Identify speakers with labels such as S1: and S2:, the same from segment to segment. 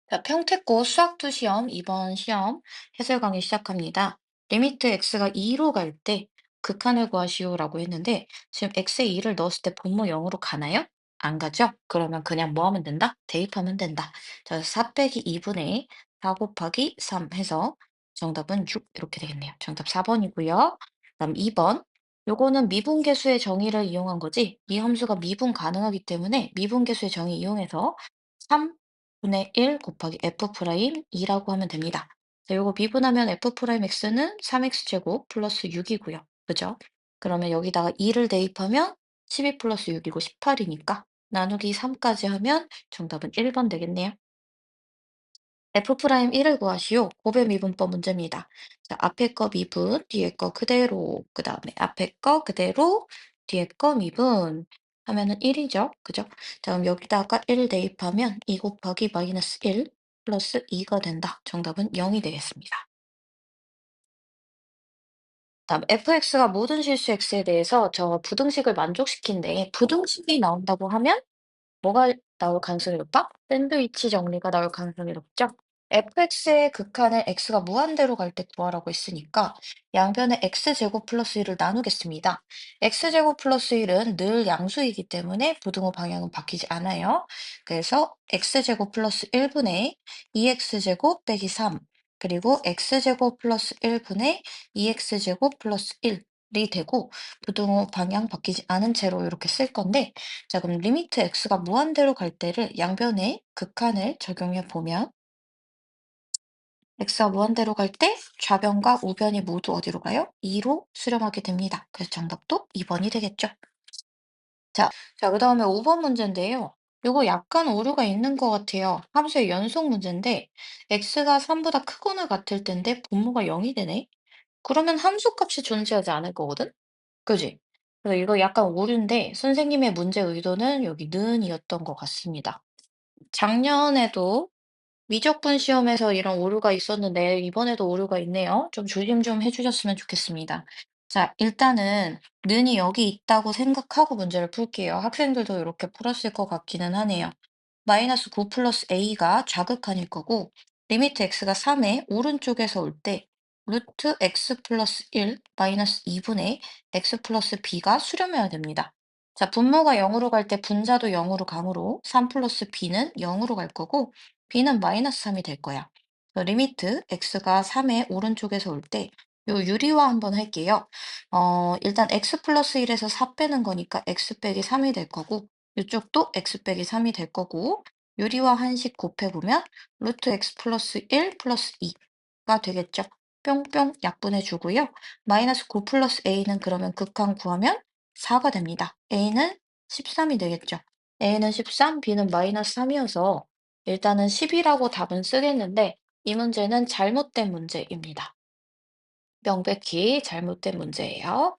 S1: 자, 평택고 수학2 시험 이번 시험 해설 강의 시작합니다. 리미트 x가 2로 갈 때 극한을 구하시오라고 했는데 지금 x에 2를 넣었을 때 분모 0으로 가나요? 안 가죠? 그러면 그냥 뭐 하면 된다? 대입하면 된다. 자, 4 빼기 2분의 4 곱하기 3 해서 정답은 6 이렇게 되겠네요. 정답 4번이고요. 그다음 2번. 요거는 미분계수의 정의를 이용한 거지. 이 함수가 미분 가능하기 때문에 미분계수의 정의 이용해서 3 분의 1 곱하기 f 프라임 2라고 하면 됩니다. 자, 요거 미분하면 f 프라임 x는 3x 제곱 플러스 6이고요. 그죠? 그러면 여기다가 2를 대입하면 12 플러스 6이고 18이니까 나누기 3까지 하면 정답은 1번 되겠네요. f 프라임 1을 구하시오. 곱의 미분법 문제입니다. 자, 앞에 거 미분, 뒤에 거 그대로, 그 다음에 앞에 거 그대로, 뒤에 거 미분 하면은 1이죠. 그죠? 자, 그럼 여기다가 1 대입하면 2 곱하기 마이너스 1 플러스 2가 된다. 정답은 0이 되겠습니다. 다음 fx가 모든 실수 x에 대해서 저 부등식을 만족시킨데 부등식이 나온다고 하면 뭐가 나올 가능성이 높아? 샌드위치 정리가 나올 가능성이 높죠. fx의 극한을 x가 무한대로 갈 때 구하라고 했으니까 양변에 x제곱 플러스 1을 나누겠습니다. x제곱 플러스 1은 늘 양수이기 때문에 부등호 방향은 바뀌지 않아요. 그래서 x제곱 플러스 1분의 2x제곱 빼기 3 그리고 x제곱 플러스 1분의 2x제곱 플러스 1이 되고 부등호 방향 바뀌지 않은 채로 이렇게 쓸 건데 자, 그럼 리미트 x가 무한대로 갈 때를 양변에 극한을 적용해 보면 x가 무한대로 갈 때 좌변과 우변이 모두 어디로 가요? 2로 수렴하게 됩니다. 그래서 정답도 2번이 되겠죠. 자, 그다음에 5번 문제인데요. 요거 약간 오류가 있는 것 같아요. 함수의 연속 문제인데 x가 3보다 크거나 같을 텐데 분모가 0이 되네. 그러면 함수값이 존재하지 않을 거거든? 그지? 그래서 이거 약간 오류인데 선생님의 문제 의도는 여기 는이었던 것 같습니다. 작년에도 미적분 시험에서 이런 오류가 있었는데 이번에도 오류가 있네요. 좀 조심 좀 해주셨으면 좋겠습니다. 자, 일단은 는이 여기 있다고 생각하고 문제를 풀게요. 학생들도 이렇게 풀었을 것 같기는 하네요. 마이너스 9 플러스 a가 좌극한일 거고 리미트 x가 3의 오른쪽에서 올 때 루트 x 플러스 1 마이너스 2분의 x 플러스 b가 수렴해야 됩니다. 자, 분모가 0으로 갈 때 분자도 0으로 가므로 3 플러스 b는 0으로 갈 거고 b는 마이너스 3이 될 거야. 리미트 x가 3의 오른쪽에서 올 때 요 유리화 한번 할게요. 일단 x 플러스 1에서 4 빼는 거니까 x 빼기 3이 될 거고 이쪽도 x 빼기 3이 될 거고 유리화 한식 곱해보면 루트 x 플러스 1 플러스 2가 되겠죠. 뿅뿅 약분해 주고요. 마이너스 9 플러스 a는 그러면 극한 구하면 4가 됩니다. a는 13이 되겠죠. a는 13, b는 마이너스 3이어서 일단은 10이라고 답은 쓰겠는데 이 문제는 잘못된 문제입니다. 명백히 잘못된 문제예요.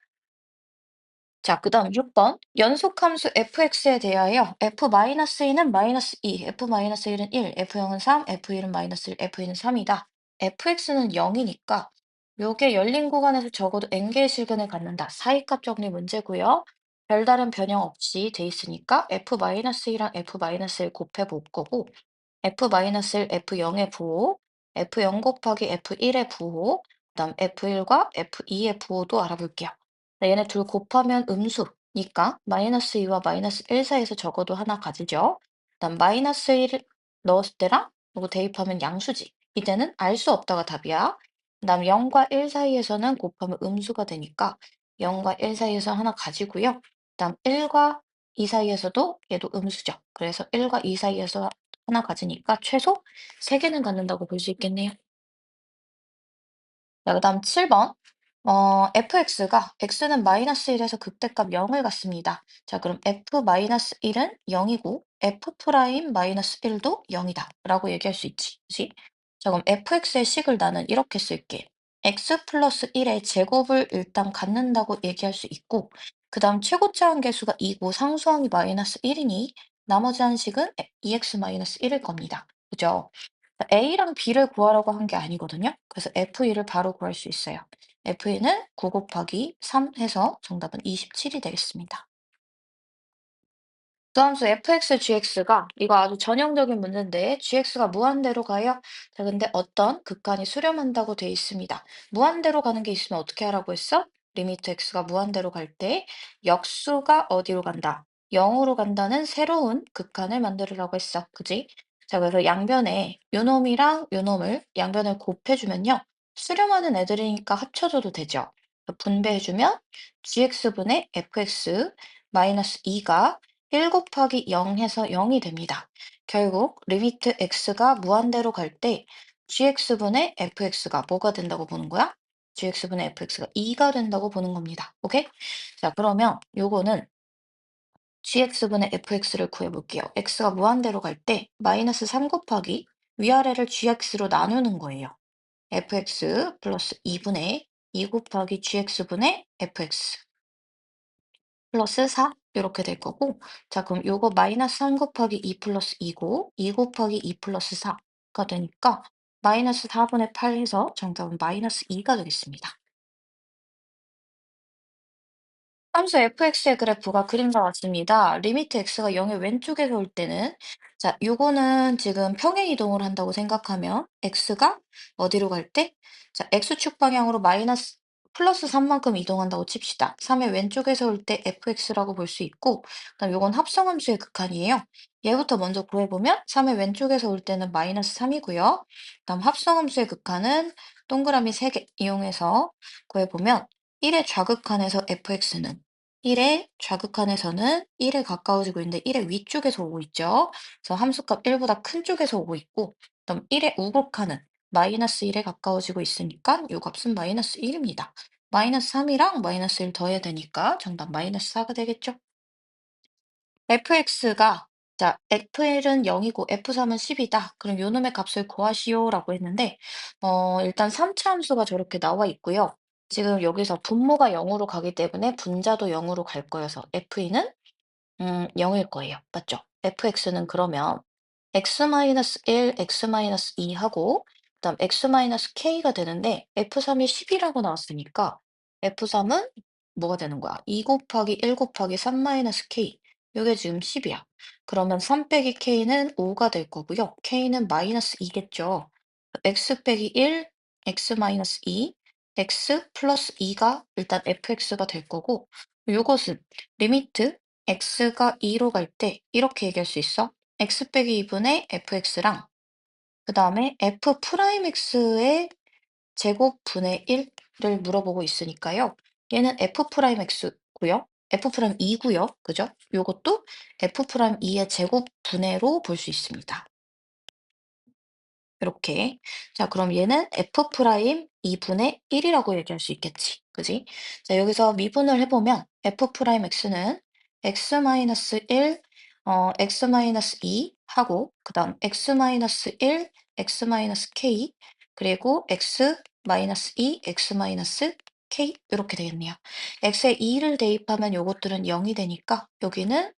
S1: 자, 그 다음 6번. 연속함수 fx에 대하여 f-2는 마이너스 2, f-1은 1, f0은 3, f1은 마이너스 1, f2는 3이다. fx는 0이니까 요게 열린 구간에서 적어도 n개의 실근을 갖는다. 사이값 정리 문제고요. 별다른 변형 없이 돼 있으니까 f-1이랑 f-1 곱해 볼 거고 f-1, f0의 부호, f0 곱하기 f1의 부호, 그다음 f1과 f2의 부호도 알아볼게요. 네, 얘네 둘 곱하면 음수니까 마이너스 2와 마이너스 1 사이에서 적어도 하나 가지죠. 그다음 마이너스 1 넣었을 때랑 이거 대입하면 양수지. 이때는 알 수 없다가 답이야. 그다음 0과 1 사이에서는 곱하면 음수가 되니까 0과 1 사이에서 하나 가지고요. 그다음 1과 2 사이에서도 얘도 음수죠. 그래서 1과 2 사이에서 하나 가지니까 최소 3개는 갖는다고 볼 수 있겠네요. 자, 그다음 7번. fx가 x는 마이너스 1에서 극대값 0을 갖습니다. 자, 그럼 f-1은 0이고 f 프라임 마이너스 1도 0이다. 라고 얘기할 수 있지. 그치? 자, 그럼 fx의 식을 나는 이렇게 쓸게. x 플러스 1의 제곱을 일단 갖는다고 얘기할 수 있고 그 다음 최고차 한계수가 2고 상수항이 마이너스 1이니 나머지 한식은 2x 마이너스 1일 겁니다. 그죠? A랑 B를 구하라고 한 게 아니거든요. 그래서 F2를 바로 구할 수 있어요. F2는 9 곱하기 3 해서 정답은 27이 되겠습니다. 무함수 fx, gx가 이거 아주 전형적인 문제인데 gx가 무한대로 가요? 자, 근데 어떤 극한이 수렴한다고 돼 있습니다. 무한대로 가는 게 있으면 어떻게 하라고 했어? 리미트 x가 무한대로 갈 때 역수가 어디로 간다? 0으로 간다는 새로운 극한을 만들으라고 했어. 그지? 자, 그래서 양변에 요놈이랑 요놈을 양변을 곱해주면요. 수렴하는 애들이니까 합쳐줘도 되죠. 분배해주면 gx분의 fx 마이너스 2가 1 곱하기 0 해서 0이 됩니다. 결국 리미트 x가 무한대로 갈 때 gx분의 fx가 뭐가 된다고 보는 거야? gx분의 fx가 2가 된다고 보는 겁니다. 오케이? 자, 그러면 요거는 gx분의 fx를 구해볼게요. x가 무한대로 갈 때 마이너스 3 곱하기 위아래를 gx로 나누는 거예요. fx 플러스 2분의 2 곱하기 gx분의 fx 플러스 4 이렇게 될 거고, 자, 그럼 요거 마이너스 3 곱하기 2 플러스 2고 2 곱하기 2 플러스 4가 되니까 마이너스 4분의 8 해서 정답은 마이너스 2가 되겠습니다. 함수 fx의 그래프가 그림과 같습니다. 리미트 x가 0의 왼쪽에서 올 때는, 자, 요거는 지금 평행 이동을 한다고 생각하면 x가 어디로 갈 때? 자, x축 방향으로 마이너스 플러스 3만큼 이동한다고 칩시다. 3의 왼쪽에서 올 때 fx라고 볼 수 있고, 그다음 요건 합성함수의 극한이에요. 얘부터 먼저 구해보면 3의 왼쪽에서 올 때는 마이너스 3이고요. 그다음 합성함수의 극한은 동그라미 3개 이용해서 구해보면 1의 좌극한에서 fx는 1의 좌극한에서는 1에 가까워지고 있는데 1의 위쪽에서 오고 있죠. 그래서 함수값 1보다 큰 쪽에서 오고 있고, 그럼 1의 우극한은 마이너스 1에 가까워지고 있으니까 요 값은 마이너스 1입니다. 마이너스 3이랑 마이너스 1 더해야 되니까 정답 마이너스 4가 되겠죠. fx가, 자, fl은 0이고 f3은 10이다. 그럼 요놈의 값을 구하시오라고 했는데, 일단 3차 함수가 저렇게 나와 있고요. 지금 여기서 분모가 0으로 가기 때문에 분자도 0으로 갈 거여서 F는 0일 거예요. 맞죠? fx는 그러면 x-1, x-2 하고 그다음 x-k가 되는데 f3이 10이라고 나왔으니까 f3은 뭐가 되는 거야? 2 곱하기 1 곱하기 3-k. 이게 지금 10이야. 그러면 3 빼기 k는 5가 될 거고요. k는 마이너스 2겠죠. x 빼기 1, x 마이너스 2, x 플러스 2가 일단 fx가 될 거고, 요것은 리미트 x가 2로 갈 때 이렇게 얘기할 수 있어. x 빼기 2분의 fx랑 그 다음에 f 프라임 x의 제곱분의 1을 물어보고 있으니까요. 얘는 f 프라임 x고요. f 프라임 2고요. 그죠? 요것도 f 프라임 2의 제곱분해로 볼 수 있습니다. 이렇게. 자, 그럼 얘는 f 프라임 2분의 1이라고 얘기할 수 있겠지. 그지? 자, 여기서 미분을 해보면 f 프라임 x는 x 마이너스 1, x 마이너스 2 하고, 그 다음 x 마이너스 1, x 마이너스 k, 그리고 x 마이너스 2, x 마이너스 k 이렇게 되겠네요. x에 2를 대입하면 요것들은 0이 되니까 여기는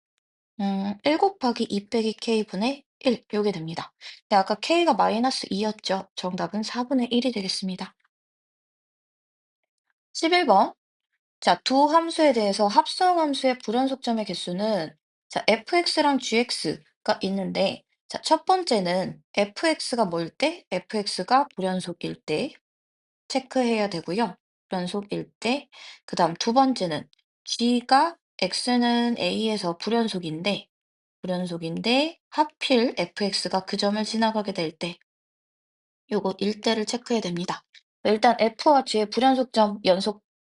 S1: 1 곱하기 2 빼기 k분의 1 요게 됩니다. 근데 아까 k가 마이너스 2였죠. 정답은 4분의 1이 되겠습니다. 11번. 자, 두 함수에 대해서 합성함수의 불연속점의 개수는, 자, fx랑 gx가 있는데, 자, 첫 번째는 fx가 뭐일 때? fx가 불연속일 때 체크해야 되고요. 불연속일 때. 그다음 두 번째는 g가 x는 a에서 불연속인데 하필 fx가 그 점을 지나가게 될 때 요거 일대를 체크해야 됩니다. 일단 f와 g의 불연속점,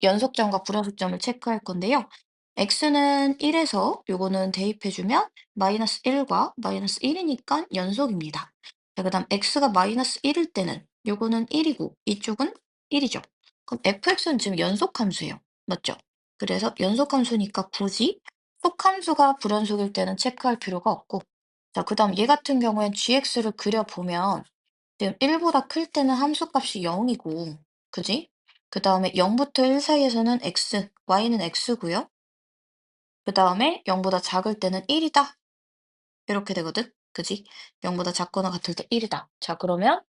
S1: 연속점과 불연속점을 체크할 건데요. x는 1에서 요거는 대입해주면 마이너스 1과 마이너스 1이니까 연속입니다. 자, 그다음 x가 마이너스 1일 때는 요거는 1이고 이쪽은 1이죠. 그럼 fx는 지금 연속함수예요. 맞죠? 그래서 연속함수니까 굳이 속함수가 불연속일 때는 체크할 필요가 없고, 자, 그다음 얘 같은 경우엔 gx를 그려보면 지금 1보다 클 때는 함수값이 0이고, 그지? 그 다음에 0부터 1 사이에서는 x, y는 x고요. 그 다음에 0보다 작을 때는 1이다. 이렇게 되거든. 그지? 0보다 작거나 같을 때 1이다. 자, 그러면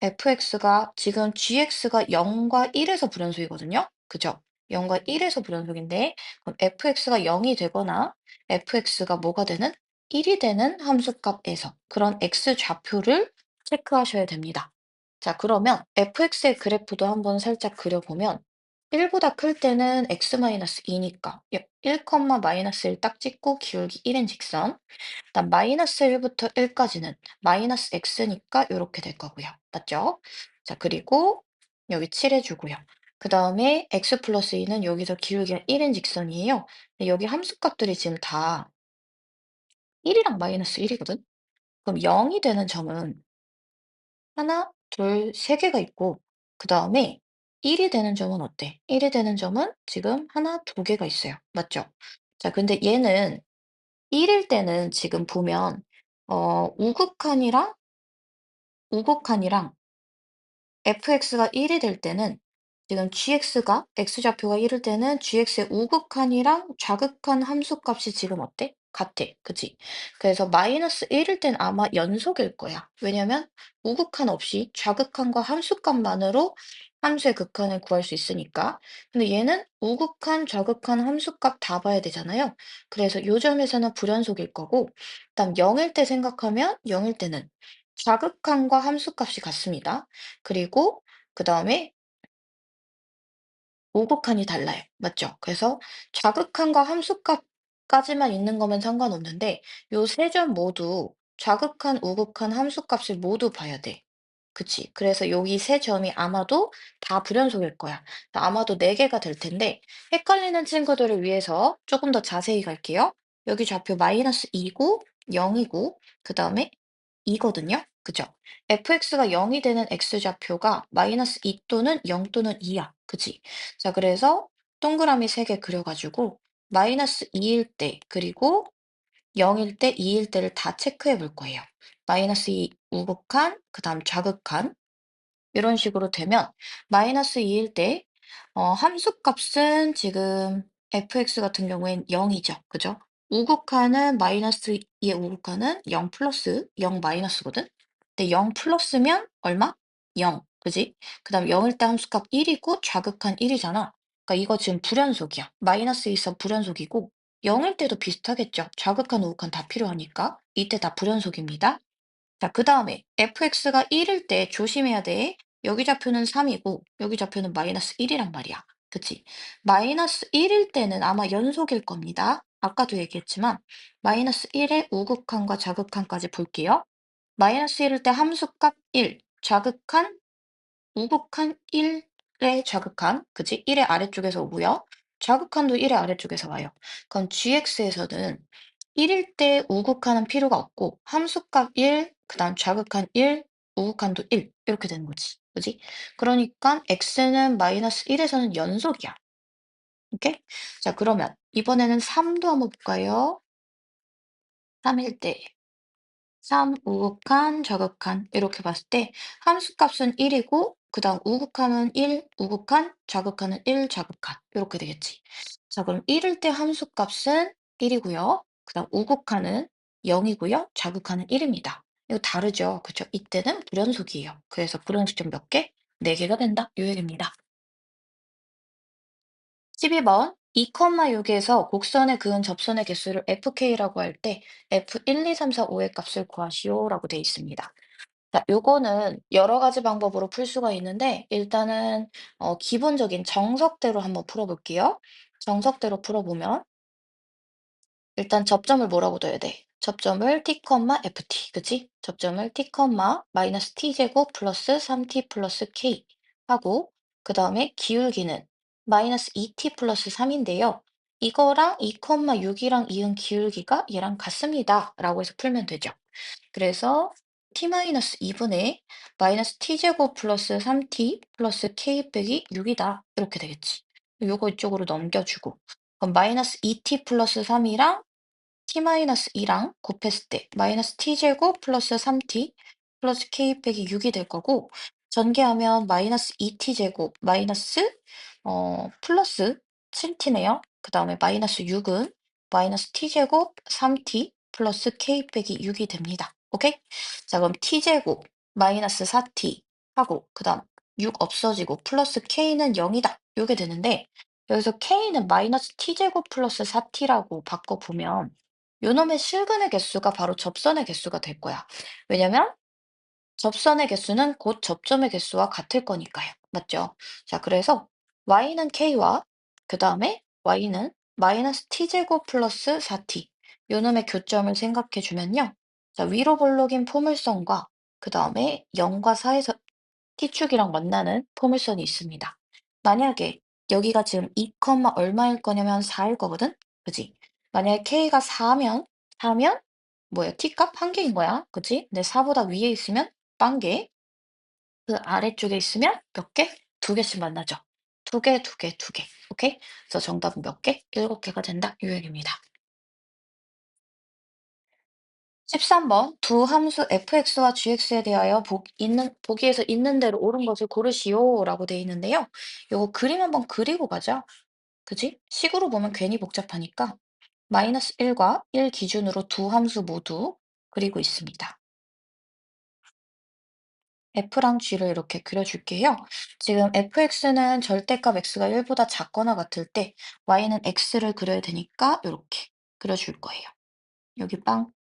S1: fx가 지금 gx가 0과 1에서 불연속이거든요. 그죠? 0과 1에서 불연속인데 그럼 fx가 0이 되거나 fx가 뭐가 되는? 1이 되는 함수값에서 그런 x 좌표를 체크하셔야 됩니다. 자, 그러면 fx의 그래프도 한번 살짝 그려보면 1보다 클 때는 x-2니까 1, -1 딱 찍고 기울기 1인 직선. 그다음 마이너스 1부터 1까지는 마이너스 x니까 이렇게 될 거고요. 맞죠? 자, 그리고 여기 7 해주고요. 그 다음에 x 플러스 2는 여기서 기울기가 1인 직선이에요. 근데 여기 함수값들이 지금 다 1이랑 마이너스 1이거든? 그럼 0이 되는 점은 하나, 둘, 세 개가 있고, 그 다음에 1이 되는 점은 어때? 1이 되는 점은 지금 하나, 두 개가 있어요. 맞죠? 자, 근데 얘는 1일 때는 지금 보면, 우극한이랑 우극한이랑 fx가 1이 될 때는 지금 gx가 x좌표가 1일 때는 gx의 우극한이랑 좌극한 함수값이 지금 어때? 같아. 그치? 그래서 마이너스 1일 땐 아마 연속일 거야. 왜냐면 우극한 없이 좌극한과 함수값만으로 함수의 극한을 구할 수 있으니까. 근데 얘는 우극한, 좌극한 함수값 다 봐야 되잖아요. 그래서 요 점에서는 불연속일 거고, 그다음 0일 때 생각하면 0일 때는 좌극한과 함수값이 같습니다. 그리고 그다음에 오곡한이 달라요. 맞죠? 그래서 좌극한과 함수값까지만 있는 거면 상관없는데 요 세 점 모두 좌극한, 우극한 함수값을 모두 봐야 돼. 그치? 그래서 여기 세 점이 아마도 다 불연속일 거야. 아마도 4개가 될 텐데 헷갈리는 친구들을 위해서 조금 더 자세히 갈게요. 여기 좌표 마이너스 2고 0이고 그 다음에 2거든요. 그죠? fx가 0이 되는 x좌표가 마이너스 2 또는 0 또는 2야. 그치? 자, 그래서 동그라미 3개 그려가지고 마이너스 2일 때 그리고 0일 때, 2일 때를 다 체크해 볼 거예요. 마이너스 2 우극한, 그 다음 좌극한 이런 식으로 되면 마이너스 2일 때 함수값은 지금 fx 같은 경우엔 0이죠. 그죠? 우극한은 마이너스 2의 우극한은 0 플러스 0 마이너스거든? 근데 0 플러스면 얼마? 0. 그지? 그 다음 0일 때 함수값 1이고 좌극한 1이잖아. 그러니까 이거 지금 불연속이야. 마이너스 있어 불연속이고 0일 때도 비슷하겠죠. 좌극한, 우극한 다 필요하니까. 이때 다 불연속입니다. 자, 그 다음에 fx가 1일 때 조심해야 돼. 여기 좌표는 3이고 여기 좌표는 마이너스 1이란 말이야. 그치? 마이너스 1일 때는 아마 연속일 겁니다. 아까도 얘기했지만 마이너스 1의 우극한과 좌극한까지 볼게요. 마이너스 1일 때 함수값 1, 좌극한 우극한 1의 좌극한, 그치? 1의 아래쪽에서 오고요. 좌극한도 1의 아래쪽에서 와요. 그럼 gx에서는 1일 때 우극한은 필요가 없고 함수값 1, 그다음 좌극한 1, 우극한도 1 이렇게 되는 거지. 그지? 그러니까 x는 마이너스 1에서는 연속이야. 오케이? 자, 그러면 이번에는 3도 한번 볼까요? 3일 때 3 우극한, 좌극한 이렇게 봤을 때 함수값은 1이고 그다음 우극한은 1, 우극한, 좌극한은 1, 좌극한 이렇게 되겠지. 자, 그럼 1일 때 함수값은 1이고요. 그다음 우극한은 0이고요. 좌극한은 1입니다. 이거 다르죠. 그쵸? 이때는 불연속이에요. 그래서 불연속점 몇 개? 4개가 된다. 요 얘기입니다. 12번 2,6에서 곡선에 그은 접선의 개수를 fk라고 할 때 f1, 2, 3, 4, 5의 값을 구하시오라고 되어 있습니다. 자, 요거는 여러 가지 방법으로 풀 수가 있는데 일단은 기본적인 정석대로 한번 풀어볼게요. 정석대로 풀어보면 일단 접점을 뭐라고 둬야 돼? 접점을 t, ft, 그치? 접점을 t, 마이너스 t제곱 플러스 3t 플러스 k 하고 그 다음에 기울기는 마이너스 2t 플러스 3인데요. 이거랑 2,6이랑 이은 기울기가 얘랑 같습니다. 라고 해서 풀면 되죠. 그래서 t-2분의 마이너스 t제곱 플러스 3t 플러스 k 빼기 6이다. 이렇게 되겠지. 요거 이쪽으로 넘겨주고 그럼 마이너스 2t 플러스 3이랑 t-2랑 곱했을 때 마이너스 t제곱 플러스 3t 플러스 k 빼기 6이 될 거고 전개하면 마이너스 2t제곱 마이너스 플러스 7t네요. 그 다음에 마이너스 6은 마이너스 t제곱 3t 플러스 k 빼기 6이 됩니다. 오케이? 자, 그럼 t제곱 마이너스 4t 하고 그 다음 6 없어지고 플러스 k는 0이다. 요게 되는데 여기서 K는 마이너스 T제곱 플러스 4T라고 바꿔보면 요놈의 실근의 개수가 바로 접선의 개수가 될 거야. 왜냐면 접선의 개수는 곧 접점의 개수와 같을 거니까요. 맞죠? 자, 그래서 y는 k와 그 다음에 y는 마이너스 t제곱 플러스 4t 요놈의 교점을 생각해 주면요. 자, 위로 볼록인 포물선과 그 다음에 0과 4에서 t축이랑 만나는 포물선이 있습니다. 만약에 여기가 지금 2, 얼마일 거냐면 4일 거거든? 그지? 만약에 k가 4면 뭐야? t값 한 개인 거야. 그지? 근데 4보다 위에 있으면 딴 개, 그 아래쪽에 있으면 몇 개? 두 개씩 만나죠. 두 개, 두 개, 두 개. 오케이? 그래서 정답은 몇 개? 일곱 개가 된다. 이 얘기입니다. 13번 두 함수 fx와 gx에 대하여 보기에서 있는 대로 옳은 것을 고르시오라고 돼 있는데요. 요거 그림 한번 그리고 가자. 그지? 식으로 보면 괜히 복잡하니까 마이너스 1과 1 기준으로 두 함수 모두 그리고 있습니다. F랑 G를 이렇게 그려줄게요. 지금 fx는 절대값 x가 1보다 작거나 같을 때 y는 x를 그려야 되니까 이렇게 그려줄 거예요. 여기 빵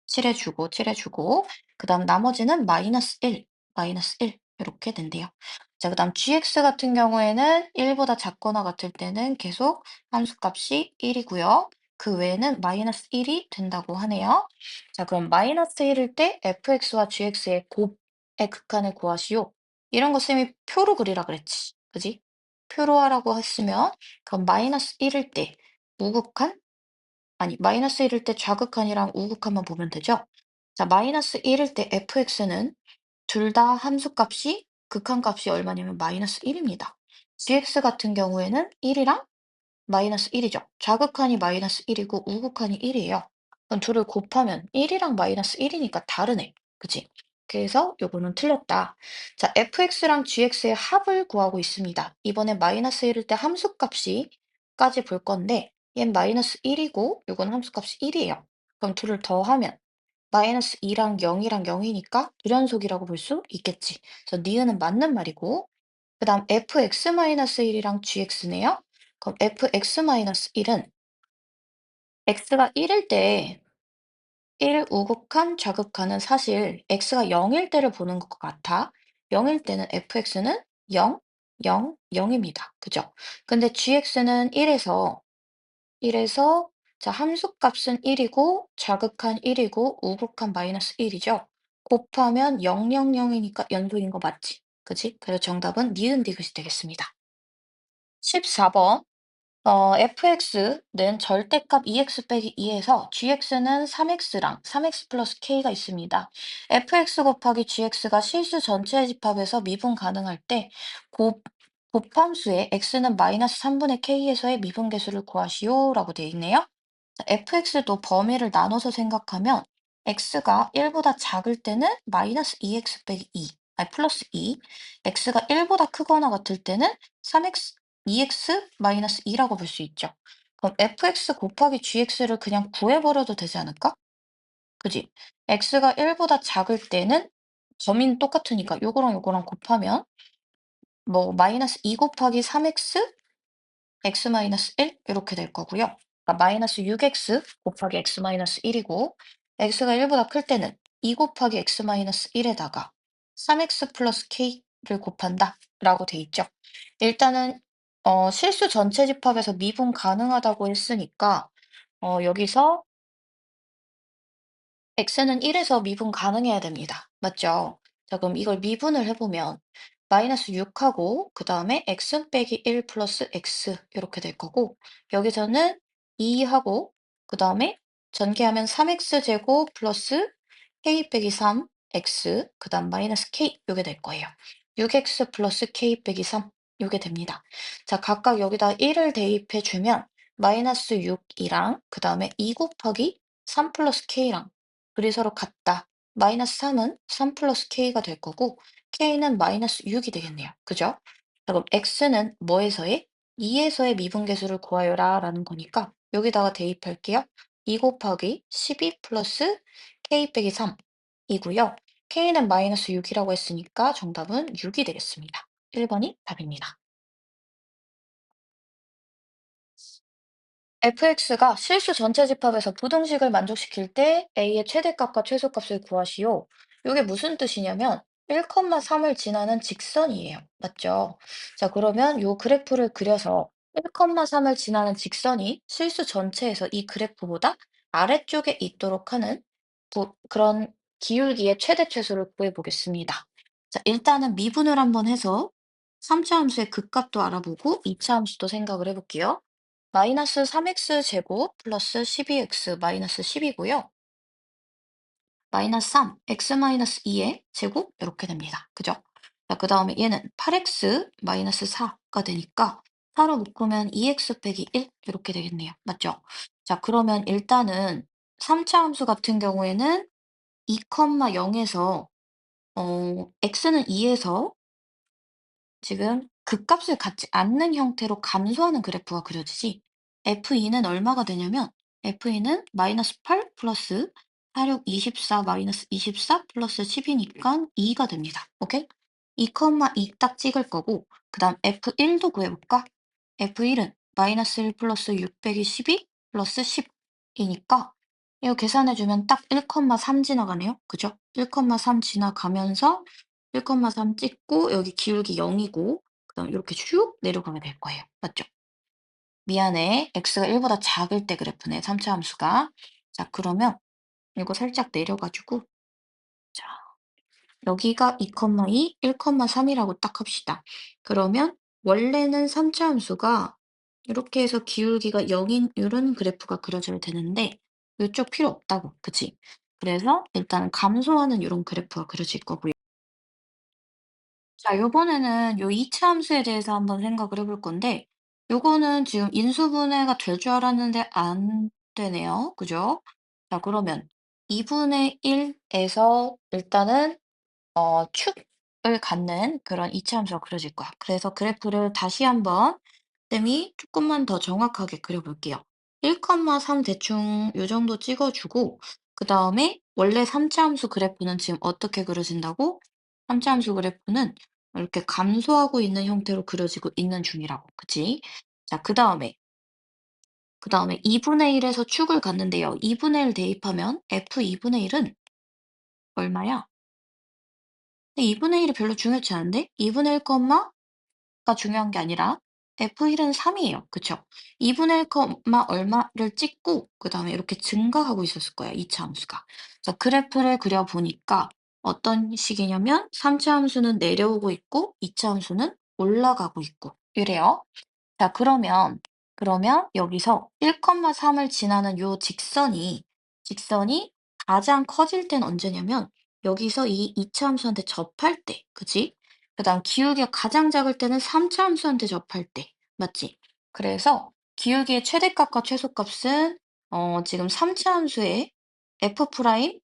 S1: 칠해주고 칠해주고 그 다음 나머지는 마이너스 1 이렇게 된대요. 자, 그 다음 gx 같은 경우에는 1보다 작거나 같을 때는 계속 함수값이 1이고요. 그 외에는 마이너스 1이 된다고 하네요. 자, 그럼 마이너스 1일 때 fx와 gx의 곱의 극한을 구하시오. 이런 거 쌤이 표로 그리라 그랬지. 그지? 표로 하라고 했으면 그럼 마이너스 1일 때 무극한 아니, 마이너스 1일 때 좌극한이랑 우극한만 보면 되죠? 자, 마이너스 1일 때 fx는 둘 다 함수값이 극한값이 얼마냐면 마이너스 1입니다. gx 같은 경우에는 1이랑 마이너스 1이죠. 좌극한이 마이너스 1이고 우극한이 1이에요. 그럼 둘을 곱하면 1이랑 마이너스 1이니까 다르네. 그치? 그래서 요거는 틀렸다. 자, fx랑 gx의 합을 구하고 있습니다. 이번에 마이너스 1일 때 함수값이 까지 볼 건데 얘는 마이너스 1이고 요건 함수값이 1이에요. 그럼 둘을 더하면 마이너스 2랑 0이랑 0이니까 불연속이라고 볼 수 있겠지. 그래서 니은은 맞는 말이고 그 다음 fx-1이랑 gx네요. 그럼 fx-1은 x가 1일 때 1 우극한 좌극한은 사실 x가 0일 때를 보는 것 같아. 0일 때는 fx는 0, 0, 0입니다. 그죠? 근데 gx는 1에서 자 함수값은 1이고 좌극한 1이고 우극한 마이너스 1이죠. 곱하면 0, 0, 0이니까 연속인 거 맞지? 그지? 그래서 정답은 니은 디귿이 되겠습니다. 14번 fx는 절대값 2x 빼기 2에서 gx는 3x랑 3x 플러스 k가 있습니다. fx 곱하기 gx가 실수 전체 집합에서 미분 가능할 때 곱함수의 x는 마이너스 3분의 k에서의 미분계수를 구하시오라고 되어 있네요. fx도 범위를 나눠서 생각하면 x가 1보다 작을 때는 마이너스 2x 빼기 2, 아니 플러스 2, x가 1보다 크거나 같을 때는 3x, 2x 마이너스 2라고 볼 수 있죠. 그럼 fx 곱하기 gx를 그냥 구해버려도 되지 않을까? 그지? x가 1보다 작을 때는 범위는 똑같으니까 요거랑 곱하면 뭐 마이너스 2 곱하기 3x x-1 이렇게 될 거고요. 그러니까 마이너스 6x 곱하기 x-1이고 x가 1보다 클 때는 2 곱하기 x-1에다가 3x 플러스 k를 곱한다 라고 돼 있죠. 일단은 실수 전체 집합에서 미분 가능하다고 했으니까 여기서 x는 1에서 미분 가능해야 됩니다. 맞죠? 자, 그럼 이걸 미분을 해보면 마이너스 6하고 그 다음에 x 빼기 1 플러스 x 이렇게 될 거고 여기서는 2하고 그 다음에 전개하면 3x 제곱 플러스 k 빼기 3x 그 다음 마이너스 k 이게 될 거예요. 6x 플러스 k 빼기 3 이게 됩니다. 자, 각각 여기다 1을 대입해 주면 마이너스 6이랑 그 다음에 2 곱하기 3 플러스 k랑 둘이 서로 같다. 마이너스 3은 3 플러스 k가 될 거고 k는 마이너스 6이 되겠네요. 그죠? 자, 그럼 x는 뭐에서의? 2에서의 미분계수를 구하여라 라는 거니까 여기다가 대입할게요. 2 곱하기 12 플러스 k 빼기 3이고요. k는 마이너스 6이라고 했으니까 정답은 6이 되겠습니다. 1번이 답입니다. fx가 실수 전체 집합에서 부등식을 만족시킬 때 a의 최대값과 최소값을 구하시오. 이게 무슨 뜻이냐면 1,3을 지나는 직선이에요. 맞죠? 자, 그러면 요 그래프를 그려서 1,3을 지나는 직선이 실수 전체에서 이 그래프보다 아래쪽에 있도록 하는 그런 기울기의 최대 최소를 구해 보겠습니다. 자, 일단은 미분을 한번 해서 3차 함수의 극값도 알아보고 2차 함수도 생각을 해볼게요. 마이너스 3x 제곱 플러스 12x 마이너스 10이고요. 마이너스 3, x 마이너스 2의 제곱 이렇게 됩니다. 그죠? 자, 그 다음에 얘는 8x 마이너스 4가 되니까 4로 묶으면 2x 빼기 1 이렇게 되겠네요. 맞죠? 자, 그러면 일단은 3차 함수 같은 경우에는 2,0에서 x는 2에서 지금 극값을 갖지 않는 형태로 감소하는 그래프가 그려지지. F2는 얼마가 되냐면 F2는 마이너스 8 플러스 4, 6, 24 마이너스 24 플러스 10이니까 2가 됩니다. 오케이? 2,2 딱 찍을 거고 그 다음 F1도 구해볼까? F1은 마이너스 1 플러스 6 빼기 12 플러스 10이니까 이거 계산해주면 딱 1,3 지나가네요. 그죠? 1,3 지나가면서 1,3 찍고 여기 기울기 0이고 그다음 이렇게 쭉 내려가게 될 거예요. 맞죠? 미안해. x가 1보다 작을 때 그래프네. 3차 함수가. 자, 그러면 이거 살짝 내려가지고 자, 여기가 2,2, 1,3이라고 딱 합시다. 그러면 원래는 3차 함수가 이렇게 해서 기울기가 0인 이런 그래프가 그려져야 되는데 이쪽 필요 없다고. 그치? 그래서 일단 감소하는 이런 그래프가 그려질 거고요. 자, 요번에는 요 이차 함수에 대해서 한번 생각을 해볼 건데, 요거는 지금 인수분해가 될 줄 알았는데 안 되네요. 그죠? 자, 그러면 2분의 1에서 일단은 축을 갖는 그런 이차 함수가 그려질 거야. 그래서 그래프를 다시 한번 쌤이 조금만 더 정확하게 그려볼게요. 1,3 대충 요 정도 찍어주고 그 다음에 원래 3차 함수 그래프는 지금 어떻게 그려진다고? 3차 함수 그래프는 이렇게 감소하고 있는 형태로 그려지고 있는 중이라고. 그치? 자, 그 다음에 2분의 1에서 축을 갖는데요. 2분의 1 대입하면 F 2분의 1은 얼마야? 근데 2분의 1이 별로 중요치 않은데? 2분의 1, 가 중요한 게 아니라 F1은 3이에요. 그쵸? 2분의 1, 얼마를 찍고 그 다음에 이렇게 증가하고 있었을 거예요. 2차 함수가. 그래서 그래프를 그려보니까 어떤 식이냐면 3차 함수는 내려오고 있고 2차 함수는 올라가고 있고 이래요. 자, 그러면 여기서 1,3을 지나는 요 직선이 가장 커질 땐 언제냐면 여기서 이 2차 함수한테 접할 때, 그치? 그다음 기울기가 가장 작을 때는 3차 함수한테 접할 때, 맞지? 그래서 기울기의 최대값과 최소값은 지금 3차 함수의 f 프라임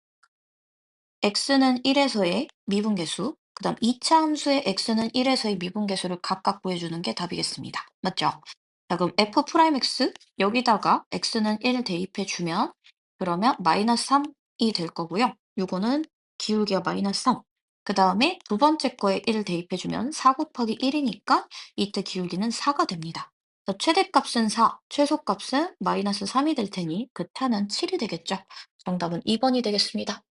S1: x는 1에서의 미분계수, 그다음 2차 함수의 x는 1에서의 미분계수를 각각 구해주는 게 답이겠습니다. 맞죠? 자, 그럼 f 프라임 x 여기다가 x는 1 대입해주면 그러면 마이너스 3이 될 거고요. 요거는 기울기가 마이너스 3. 그 다음에 두 번째 거에 1 대입해주면 4 곱하기 1이니까 이때 기울기는 4가 됩니다. 그래서 최대값은 4, 최소값은 마이너스 3이 될 테니 그 타는 7이 되겠죠. 정답은 2번이 되겠습니다.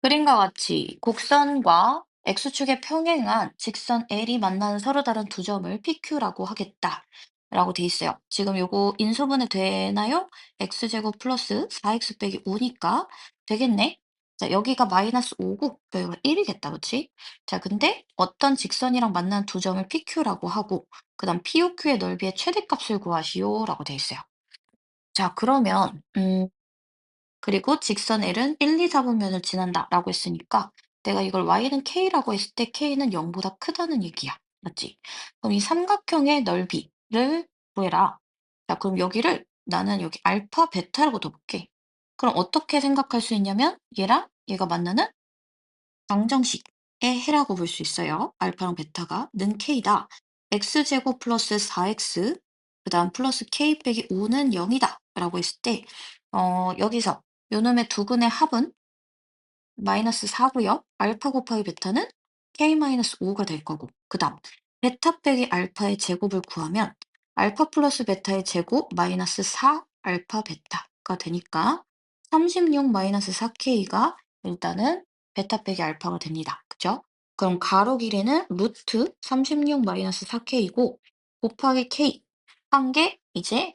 S1: 그림과 같이 곡선과 X축에 평행한 직선 L이 만나는 서로 다른 두 점을 PQ라고 하겠다. 라고 돼 있어요. 지금 요거 인수분해 되나요? X제곱 플러스 4X 빼기 5니까 되겠네. 자, 여기가 마이너스 5고 여기가 1이겠다. 그치? 자, 근데 어떤 직선이랑 만나는 두 점을 PQ라고 하고 그 다음 POQ의 넓이의 최대값을 구하시오. 라고 돼 있어요. 자, 그러면 그리고 직선 L은 1, 2, 4분면을 지난다라고 했으니까 내가 이걸 y는 k라고 했을 때 k는 0보다 크다는 얘기야. 맞지? 그럼 이 삼각형의 넓이를 구해라. 자, 그럼 여기를 나는 여기 알파, 베타라고 둬볼게. 그럼 어떻게 생각할 수 있냐면 얘랑 얘가 만나는 방정식의 해라고 볼 수 있어요. 알파랑 베타가 는 k다. x제곱 플러스 4x 그다음 플러스 k 빼기 5는 0이다 라고 했을 때 여기서 요놈의 두 근의 합은 마이너스 4고요. 알파 곱하기 베타는 k 마이너스 5가 될 거고 그다음 베타 빼기 알파의 제곱을 구하면 알파 플러스 베타의 제곱 마이너스 4 알파 베타가 되니까 36 마이너스 4K가 일단은 베타 빼기 알파가 됩니다. 그죠? 그럼 가로 길이는 루트 36 마이너스 4K이고 곱하기 K 한 게 이제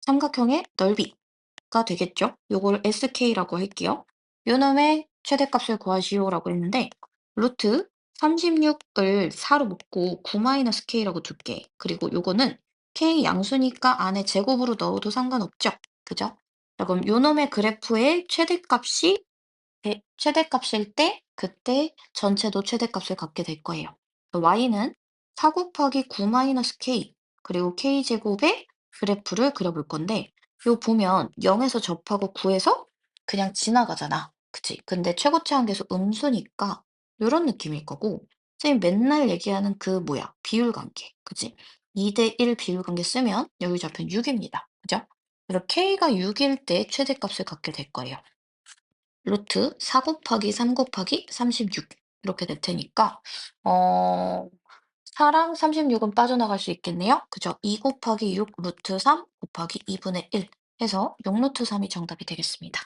S1: 삼각형의 넓이가 되겠죠? 요걸 SK라고 할게요. 요놈의 최대값을 구하시오라고 했는데 루트 36을 4로 묶고 9-K라고 둘게. 그리고 요거는 K 양수니까 안에 제곱으로 넣어도 상관없죠? 그죠? 자, 그럼 요놈의 그래프의 최대값이 최대값일 때 그때 전체도 최대값을 갖게 될 거예요. y는 4 곱하기 9-K 그리고 K제곱의 그래프를 그려볼 건데 요 보면 0에서 접하고 9에서 그냥 지나가잖아. 그치? 근데 최고치 한계수 음수니까 요런 느낌일 거고 선생님 맨날 얘기하는 그 뭐야 비율 관계. 그치? 2대1 비율 관계 쓰면 여기 좌표는 6입니다. 그죠? 그래서 K가 6일 때 최대값을 갖게 될 거예요. 루트 4 곱하기 3 곱하기 36 이렇게 될 테니까 4랑 36은 빠져나갈 수 있겠네요. 그죠? 2 곱하기 6 루트 3 곱하기 2분의 1 해서 6 루트 3이 정답이 되겠습니다.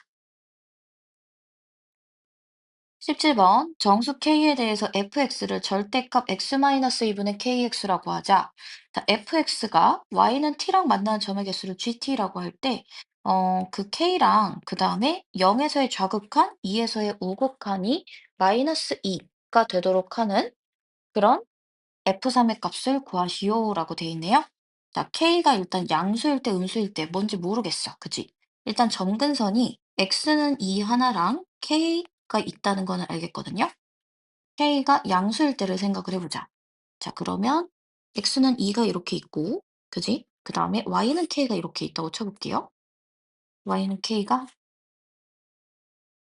S1: 17번 정수 K에 대해서 fx를 절대값 x-2분의 kx라고 하자. 자, fx가 y는 t랑 만나는 점의 개수를 gt라고 할 때 그 k랑 그 다음에 0에서의 좌극한, 2에서의 우극한이 마이너스 2가 되도록 하는 그런 f3의 값을 구하시오라고 돼 있네요. 자, k가 일단 양수일 때 음수일 때 뭔지 모르겠어. 그치? 일단 점근선이 x는 2 하나랑 k가 있다는 거는 알겠거든요. k가 양수일 때를 생각을 해보자. 자, 그러면 x는 2가 이렇게 있고, 그지? 그 다음에 y는 k가 이렇게 있다고 쳐볼게요. y는 k가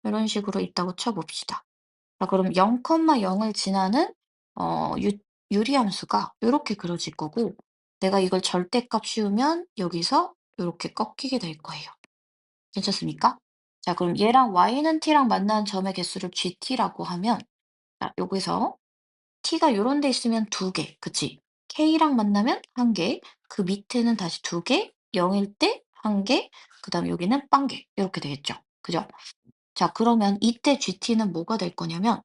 S1: 이런 식으로 있다고 쳐봅시다. 자, 그럼 0,0을 지나는 유리함수가 이렇게 그려질 거고, 내가 이걸 절대값 씌우면 여기서 이렇게 꺾이게 될 거예요. 괜찮습니까? 자, 그럼 얘랑 y는 t랑 만나는 점의 개수를 gt라고 하면, 자, 여기서 t가 요런 데 있으면 2개, 그치? k랑 만나면 1개, 그 밑에는 다시 2개, 0일 때 1개, 그 다음에 여기는 빵개, 이렇게 되겠죠? 그죠? 자, 그러면 이때 gt는 뭐가 될 거냐면,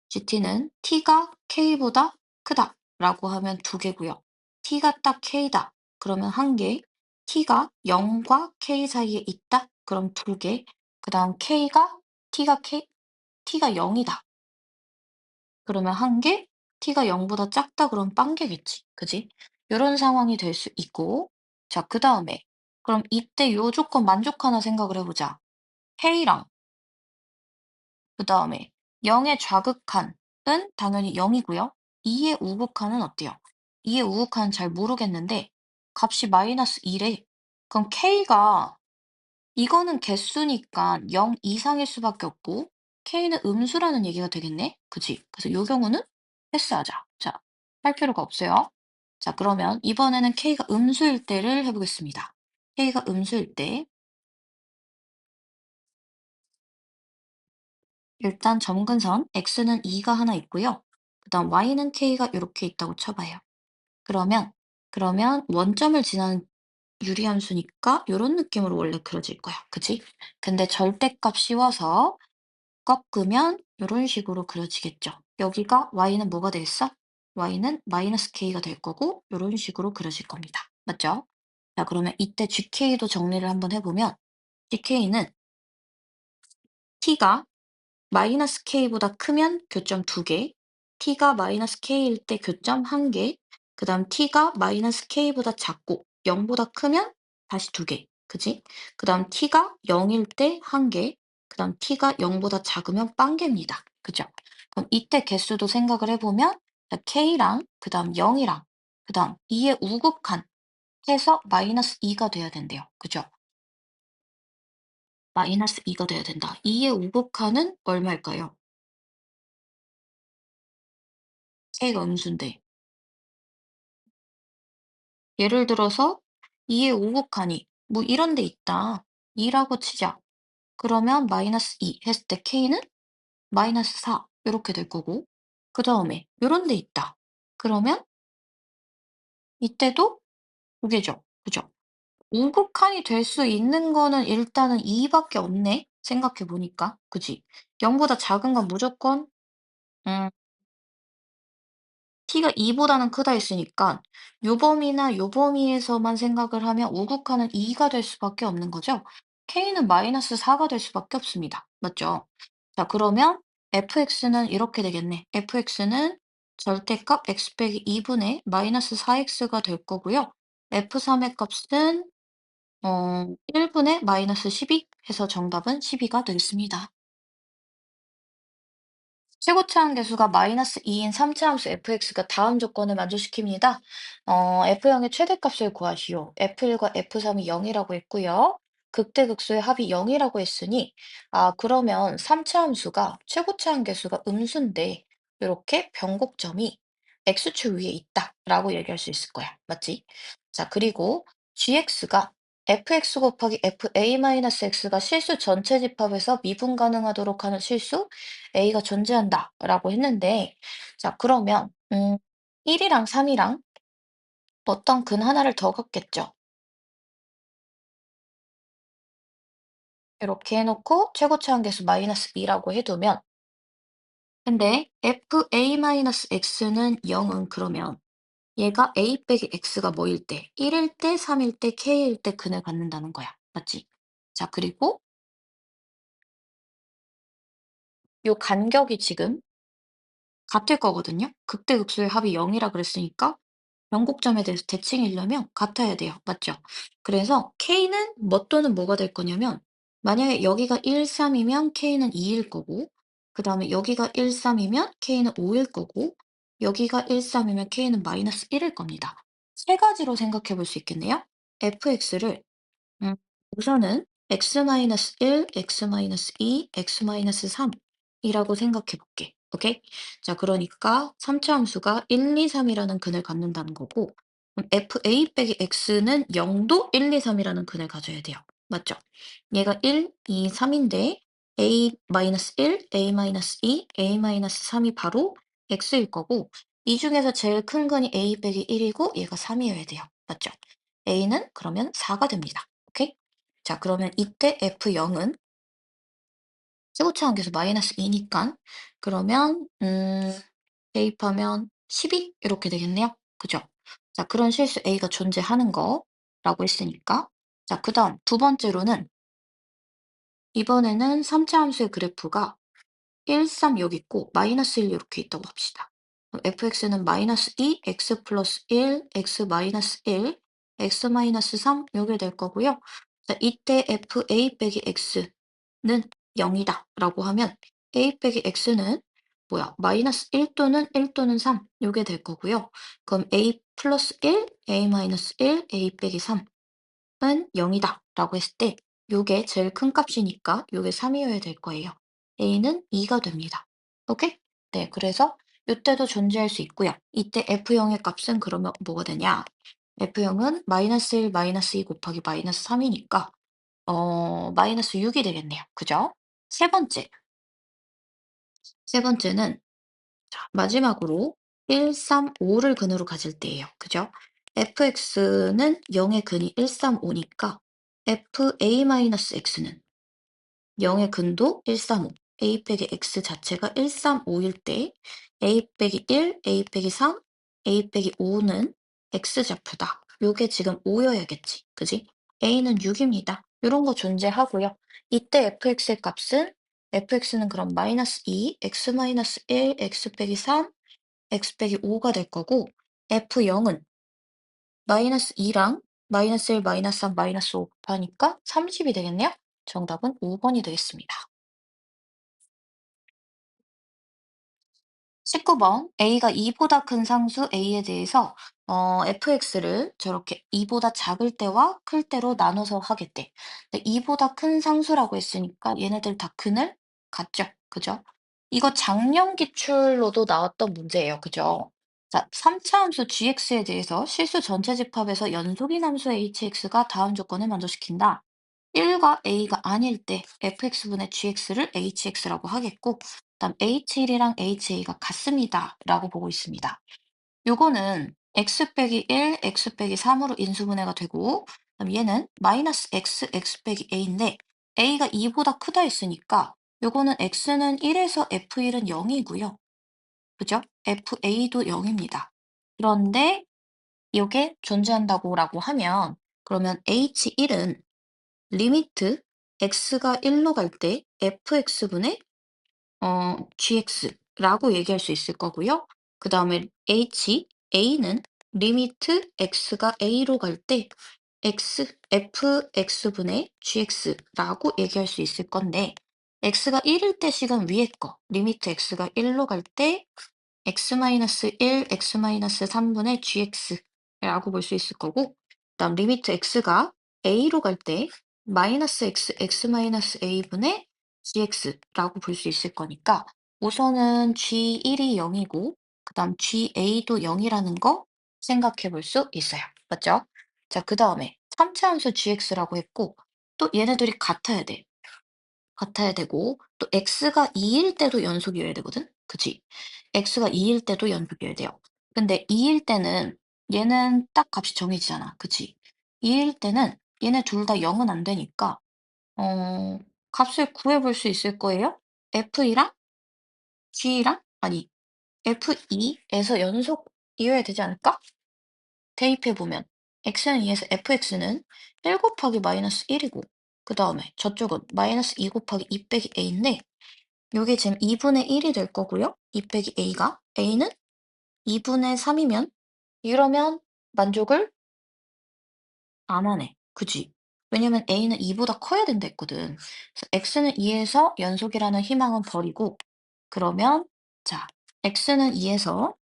S1: GT는 T가 K보다 크다라고 하면 2개고요. T가 딱 K다. 그러면 1개. T가 0과 K 사이에 있다. 그럼 2개. 그다음 T가 0이다. 그러면 1개. T가 0보다 작다. 그럼 빵개겠지. 그지? 이런 상황이 될 수 있고. 자, 그다음에 그럼 이때 요 조건 만족하나 생각을 해보자. K랑 그다음에 0의 좌극한은 당연히 0이고요. 2의 우극한은 어때요? 2의 우극한은 잘 모르겠는데 값이 마이너스 2래. 그럼 K가 이거는 개수니까 0 이상일 수밖에 없고 K는 음수라는 얘기가 되겠네? 그치? 그래서 이 경우는 패스하자. 자, 할 필요가 없어요. 자, 그러면 이번에는 K가 음수일 때를 해보겠습니다. K가 음수일 때 일단 점근선 x는 2가 하나 있고요. 그다음 y는 k가 이렇게 있다고 쳐봐요. 그러면 원점을 지나는 유리함수니까 이런 느낌으로 원래 그려질 거야. 그지? 근데 절대값 씌워서 꺾으면 이런 식으로 그려지겠죠. 여기가 y는 뭐가 되겠어? y는 마이너스 k가 될 거고 이런 식으로 그려질 겁니다. 맞죠? 자, 그러면 이때 gk도 정리를 한번 해보면 gk는 t가 마이너스 k보다 크면 교점 2개, t가 마이너스 k일 때 교점 1개, 그 다음 t가 마이너스 k보다 작고 0보다 크면 다시 2개, 그지? 그 다음 t가 0일 때 1개, 그 다음 t가 0보다 작으면 빵개입니다. 그죠? 그럼 이때 개수도 생각을 해보면 k랑 그 다음 0이랑 그 다음 2의 우극한 해서 마이너스 2가 돼야 된대요. 그죠? 마이너스 2가 돼야 된다. 2의 우극한은 얼마일까요? k가 음수인데 예를 들어서 2의 우극하니 뭐 이런 데 있다. 2라고 치자. 그러면 마이너스 2 했을 때 k는 마이너스 4 이렇게 될 거고 그 다음에 이런 데 있다. 그러면 이때도 두 개죠. 그죠? 우극한이 될 수 있는 거는 일단은 2 밖에 없네, 생각해 보니까. 그지? 0 보다 작은 건 무조건 음 t가 2 보다는 크다 했으니까 요 범위나 요 범위에서만 생각을 하면 우극한은 2가 될 수밖에 없는 거죠. k는 -4가 될 수밖에 없습니다. 맞죠? 자, 그러면 fx는 이렇게 되겠네. fx는 절대값 x 빼기 2 분의 -4x가 될 거고요. f3의 값은 1 분의 -12 해서 정답은 12가 되겠습니다. 최고차항 계수가 -2인 3차 함수 fx가 다음 조건을 만족시킵니다. F형의 최대값을 구하시오. F1과 F3이 0이라고 했고요. 극대극소의 합이 0이라고 했으니, 그러면 3차 함수가 최고차항 계수가 음수인데, 이렇게 변곡점이 x축 위에 있다라고 얘기할 수 있을 거야. 맞지? 자, 그리고 gx가 fx 곱하기 fa-x가 실수 전체 집합에서 미분 가능하도록 하는 실수 A가 존재한다라고 했는데, 자, 그러면 1이랑 3이랑 어떤 근 하나를 더 걷겠죠. 이렇게 해놓고 최고차항 계수 -2라고 해두면, 근데 fa-x는 0은 그러면 얘가 a 빼기 x가 뭐일 때? 1일 때, 3일 때, k일 때 근을 갖는다는 거야. 맞지? 자, 그리고 요 간격이 지금 같을 거거든요. 극대극소의 합이 0이라 그랬으니까 변곡점에 대해서 대칭이려면 같아야 돼요. 맞죠? 그래서 K는 뭐 또는 뭐가 될 거냐면, 만약에 여기가 1, 3이면 K는 2일 거고, 그 다음에 여기가 1, 3이면 K는 5일 거고, 여기가 1, 3이면 K는 -1일 겁니다. 세 가지로 생각해 볼 수 있겠네요. fx를 우선은 x-1, x-2, x-3 이라고 생각해 볼게. 오케이? 자, 그러니까 3차 함수가 1, 2, 3이라는 근을 갖는다는 거고, 그럼 fa 빼기 x는 0도 1, 2, 3이라는 근을 가져야 돼요. 맞죠? 얘가 1, 2, 3인데 a-1, a-2, a-3이 바로 x일 거고, 이 중에서 제일 큰 근이 a 빼기 1이고 얘가 3이어야 돼요. 맞죠? a는 그러면 4가 됩니다. 오케이? 자, 그러면 이때 F0은 최고차항계수 -2니까 그러면 대입하면 12 이렇게 되겠네요. 그죠? 자, 그런 실수 A가 존재하는 거라고 했으니까, 자, 그다음 두 번째로는 이번에는 3차 함수의 그래프가 1, 3 여기 있고 -1 이렇게 있다고 합시다. 그럼 fx는 -2, x 플러스 1, x 마이너스 1, x 마이너스 3 요게 될 거고요. 자, 이때 fa 빼기 x는 0이다 라고 하면 a 빼기 x는 뭐야? -1 또는 1 또는 3 요게 될 거고요. 그럼 a 플러스 1, a 마이너스 1, a 빼기 3은 0이다 라고 했을 때 요게 제일 큰 값이니까 요게 3이어야 될 거예요. a는 2가 됩니다. 오케이? 네, 그래서 요때도 존재할 수 있고요. 이때 F형의 값은 그러면 뭐가 되냐? F형은 -1, -2 곱하기 -3이니까 -6이 되겠네요. 그죠? 세 번째. 세 번째는 자, 마지막으로 1, 3, 5를 근으로 가질 때예요. 그죠? fx는 0의 근이 1, 3, 5니까 fa-x는 0의 근도 1, 3, 5. a 빼기 x 자체가 1, 3, 5일 때 a 빼기 1, a 빼기 3, a 빼기 5는 x좌표다. 요게 지금 5여야겠지. 그지? a는 6입니다. 요런 거 존재하고요. 이때 fx의 값은 fx는 그럼 -2, x 마이너스 1, x 빼기 3, x 빼기 5가 될 거고, f0은 -2랑 -1, -3, -5 곱하니까 30이 되겠네요. 정답은 5번이 되겠습니다. 19번 A가 2보다 큰 상수 A에 대해서 fx를 저렇게 2보다 작을 때와 클 때로 나눠서 하겠대. 근데 2보다 큰 상수라고 했으니까 얘네들 다 근을 갖죠. 그죠? 이거 작년 기출로도 나왔던 문제예요. 그죠? 자, 3차 함수 gx에 대해서 실수 전체 집합에서 연속인 함수 hx가 다음 조건을 만족시킨다. 1과 a가 아닐 때 fx분의 gx를 hx라고 하겠고, 그다음 h1이랑 ha가 같습니다 라고 보고 있습니다. 요거는 x 빼기 1, x 빼기 3으로 인수분해가 되고 그럼 얘는 마이너스 x 빼기 a인데 a가 2보다 크다 했으니까 요거는 x는 1에서 f1은 0이고요. 그죠? fa도 0입니다. 그런데 이게 존재한다고라고 하면 그러면 h1은 리미트 x가 1로 갈 때 fx분의 gx라고 얘기할 수 있을 거고요. 그 다음에 a는 리미트 x가 a로 갈 때 fx분의 gx라고 얘기할 수 있을 건데 x가 1일 때 식은 위에 거 리미트 x가 1로 갈 때 x-1, x-3분의 gx라고 볼 수 있을 거고 그다음 리미트 x가 a로 갈 때 마이너스 x, x-a분의 gx라고 볼 수 있을 거니까 우선은 g1이 0이고 그다음 ga도 0이라는 거 생각해 볼 수 있어요. 맞죠? 자, 그다음에 3차 함수 gx라고 했고 또 얘네들이 같아야 돼. 같아야 되고 또 x가 2일 때도 연속이어야 되거든. 그치? x가 2일 때도 연속이어야 돼요. 근데 2일 때는 얘는 딱 값이 정해지잖아. 그치? 2일 때는 얘네 둘 다 0은 안 되니까 값을 구해 볼 수 있을 거예요. f이랑 g랑 아니 f2에서 연속이어야 되지 않을까? 대입해 보면 x는 2에서 fx는 1 곱하기 마이너스 1이고 그 다음에 저쪽은 마이너스 2 곱하기 2 빼기 a인데 요게 지금 2분의 1이 될 거고요. 2 빼기 a가 a는 2분의 3이면 이러면 만족을 안 하네. 그지? 왜냐면 a는 2보다 커야 된다 했거든. 그래서 x는 2에서 연속이라는 희망은 버리고 그러면 자 x는 2에서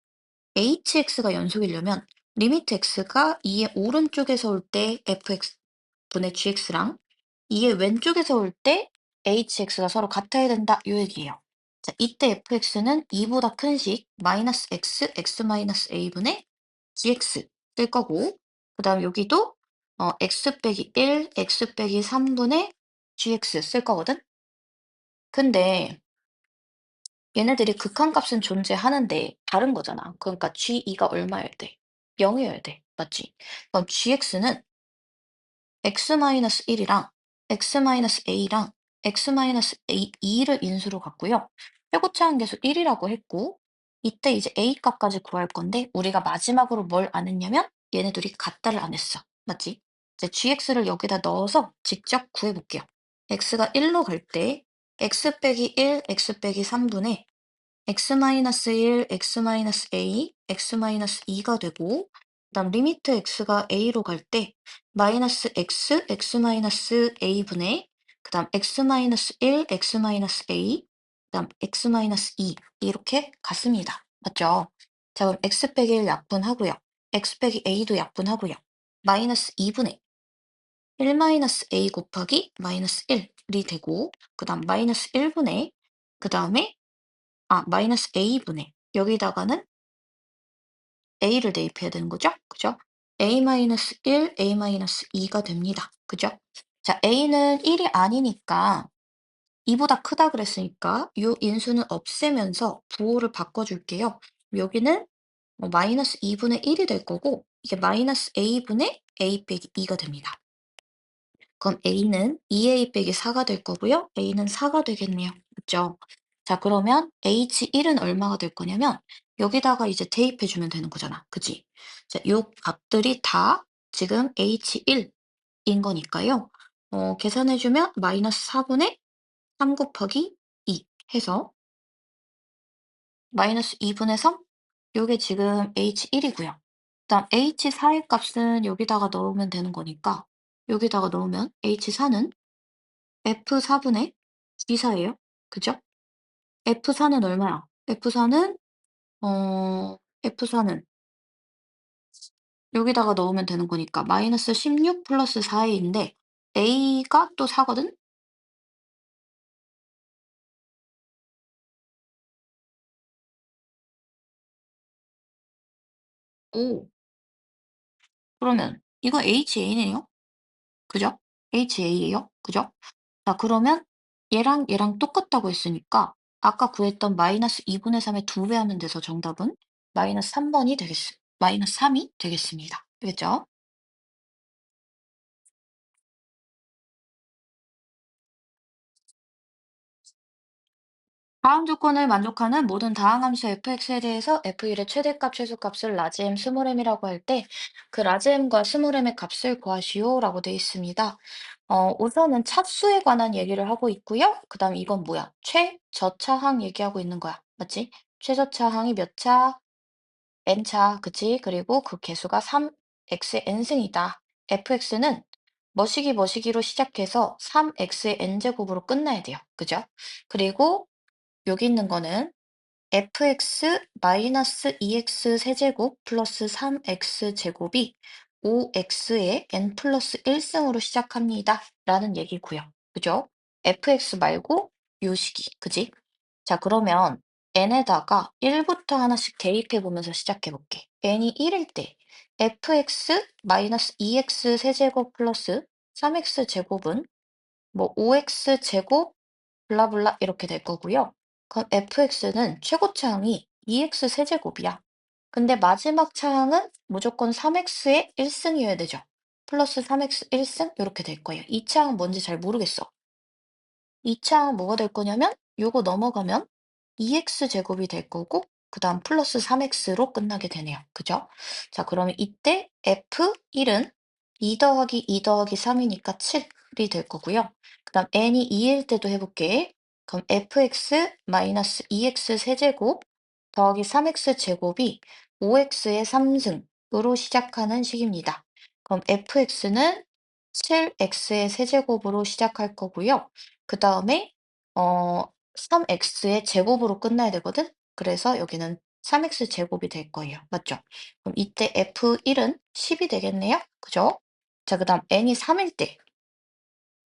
S1: hx가 연속이려면 리미트 x가 2의 오른쪽에서 올 때 fx 분의 gx랑 2의 왼쪽에서 올 때 hx가 서로 같아야 된다 요 얘기예요. 자, 이때 fx는 2보다 큰 식 마이너스 x, x 마이너스 a분의 gx 쓸 거고 그 다음 여기도 x 빼기 1, x 빼기 3분의 gx 쓸 거거든? 근데 얘네들이 극한값은 존재하는데 다른 거잖아. 그러니까 g2가 얼마여야 돼? 0이어야 돼. 맞지? 그럼 gx는 x-1이랑 x-a랑 x-2를 인수로 갖고요. 최고차항 계수 1이라고 했고 이때 이제 a 값까지 구할 건데 우리가 마지막으로 뭘 안 했냐면 얘네들이 같다를 안 했어. 맞지? 이제 gx를 여기다 넣어서 직접 구해볼게요. x가 1로 갈 때 x 빼기 1, x 빼기 3분의 x-1, x-a, x-2가 되고 그다음 리미트 x가 a로 갈 때 마이너스 x, x-a분의 그다음 x-1, x-a, 그다음 x-2 이렇게 같습니다. 맞죠? 자, 그럼 x 빼기 1 약분하고요. x 빼기 a도 약분하고요. 마이너스 2분의 1 마이너스 a 곱하기 마이너스 1이 되고 그다음 마이너스 1분의 그다음에 마이너스 a분의 여기다가는 a를 대입해야 되는 거죠? 그죠? a-1, a-2가 됩니다. 그죠? 자, a는 1이 아니니까 2보다 크다 그랬으니까 이 인수는 없애면서 부호를 바꿔줄게요. 여기는 마이너스 2분의 1이 될 거고 이게 마이너스 a분의 a 빼기 2가 됩니다. 그럼 a는 2a 빼기 4가 될 거고요. a는 4가 되겠네요. 그죠? 자, 그러면 h1은 얼마가 될 거냐면 여기다가 이제 대입해 주면 되는 거잖아. 그지? 자, 요 값들이 다 지금 h1인 거니까요. 계산해 주면 마이너스 4분의 3 곱하기 2 해서 마이너스 2분의 3? 요게 지금 h1이고요. 그다음 h4의 값은 여기다가 넣으면 되는 거니까 여기다가 넣으면 h4는 F4분의 G사예요. 그죠? F4는 얼마야? F4는 여기다가 넣으면 되는 거니까 마이너스 16 플러스 4A인데 A가 또 4거든? 오, 그러면 이거 HA네요. 그죠? HA예요. 그죠? 자, 그러면 얘랑 얘랑 똑같다고 했으니까 아까 구했던 마이너스 2분의 3의 2배 하면 돼서 정답은 마이너스 3번이 되겠어요. 마이너스 3이 되겠습니다. 알겠죠? 다음 조건을 만족하는 모든 다항함수 fx에 대해서 f1의 최대값, 최소값을 라지엠, 스몰m이라고 할 때 그 라지엠과 스몰m의 값을 구하시오라고 되어 있습니다. 우선은 차수에 관한 얘기를 하고 있고요. 그 다음 이건 뭐야? 최저차항 얘기하고 있는 거야. 맞지? 최저차항이 몇 차? n차, 그치? 그리고 그 개수가 3x의 n승이다. fx는 머시기 머시기로 시작해서 3x의 n제곱으로 끝나야 돼요. 그죠? 그리고 여기 있는 거는 fx 마이너스 2x 세제곱 플러스 3x 제곱이 5x의 n 플러스 1승으로 시작합니다. 라는 얘기고요. 그죠? fx 말고 요식이, 그지? 자, 그러면 n에다가 1부터 하나씩 대입해 보면서 시작해 볼게. n이 1일 때 fx 마이너스 2x 세제곱 플러스 3x 제곱은 뭐 5x 제곱 블라블라 이렇게 될 거고요. 그럼 fx는 최고 차항이 2x 세제곱이야. 근데 마지막 차항은 무조건 3x의 1승이어야 되죠. 플러스 3x 1승 이렇게 될 거예요. 이 차항은 뭔지 잘 모르겠어. 이 차항은 뭐가 될 거냐면 요거 넘어가면 2x 제곱이 될 거고 그 다음 플러스 3x로 끝나게 되네요. 그죠? 자, 그러면 이때 f1은 2 더하기 2 더하기 3이니까 7이 될 거고요. 그 다음 n이 2일 때도 해볼게. 그럼 fx 마이너스 2x 세제곱 더하기 3x 제곱이 5x의 3승으로 시작하는 식입니다. 그럼 fx는 7x의 세제곱으로 시작할 거고요. 그 다음에 3x의 제곱으로 끝나야 되거든? 그래서 여기는 3x 제곱이 될 거예요. 맞죠? 그럼 이때 f1은 10이 되겠네요. 그죠? 자, 그 다음 n이 3일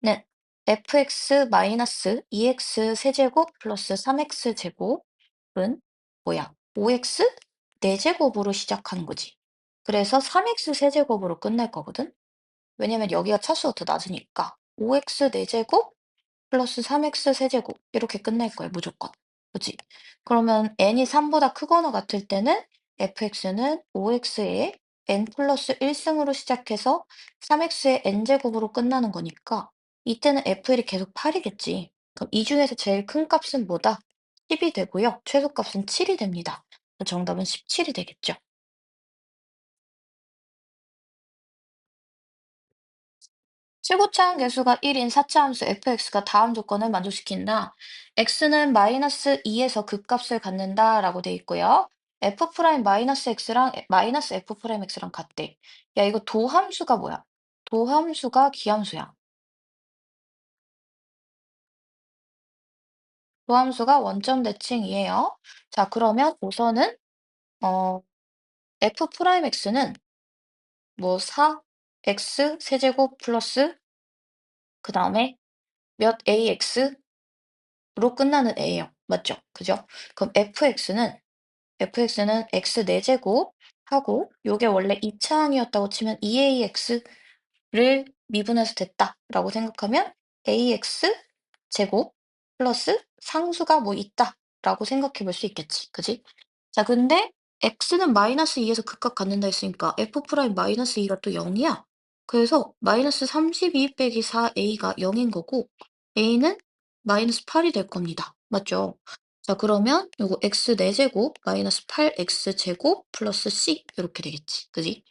S1: 때는 fx 마이너스 2x 세제곱 플러스 3x 제곱은 뭐야? 5x 4제곱으로 시작하는 거지. 그래서 3x 세제곱으로 끝날 거거든? 왜냐면 여기가 차수가 더 낮으니까 5x 4제곱 플러스 3x 세제곱 이렇게 끝낼 거예요. 무조건. 그치? 그러면 n이 3보다 크거나 같을 때는 fx는 5x의 n 플러스 1승으로 시작해서 3x의 n제곱으로 끝나는 거니까 이때는 f1이 계속 8이겠지. 그럼 이 중에서 제일 큰 값은 뭐다? 10이 되고요. 최소값은 7이 됩니다. 정답은 17이 되겠죠. 최고차항 계수가 1인 4차 함수 fx가 다음 조건을 만족시킨다. x는 마이너스 2에서 극값을 갖는다 라고 돼 있고요. f 프라임 마이너스 x랑 마이너스 f 프라임 x랑 같대. 야, 이거 도함수가 뭐야? 도함수가 기함수야. 도함수가 원점 대칭이에요. 자, 그러면 우선은 어, f 프라임 x는 뭐 4x 세제곱 플러스 그 다음에 몇 ax 로 끝나는 애예요. 맞죠? 그죠? 그럼 fx는 x 4제곱 하고 요게 원래 2차항이었다고 치면 2ax를 미분해서 됐다라고 생각하면 ax 제곱 플러스 상수가 뭐 있다라고 생각해 볼 수 있겠지. 그지? 자, 근데 x는 마이너스 2에서 극값 갖는다 했으니까 f 프라임 마이너스 2가 또 0이야. 그래서 마이너스 32 빼기 4a가 0인 거고 a는 마이너스 8이 될 겁니다. 맞죠? 자, 그러면 요거 x 4제곱 마이너스 8x 제곱 플러스 c 이렇게 되겠지. 그지?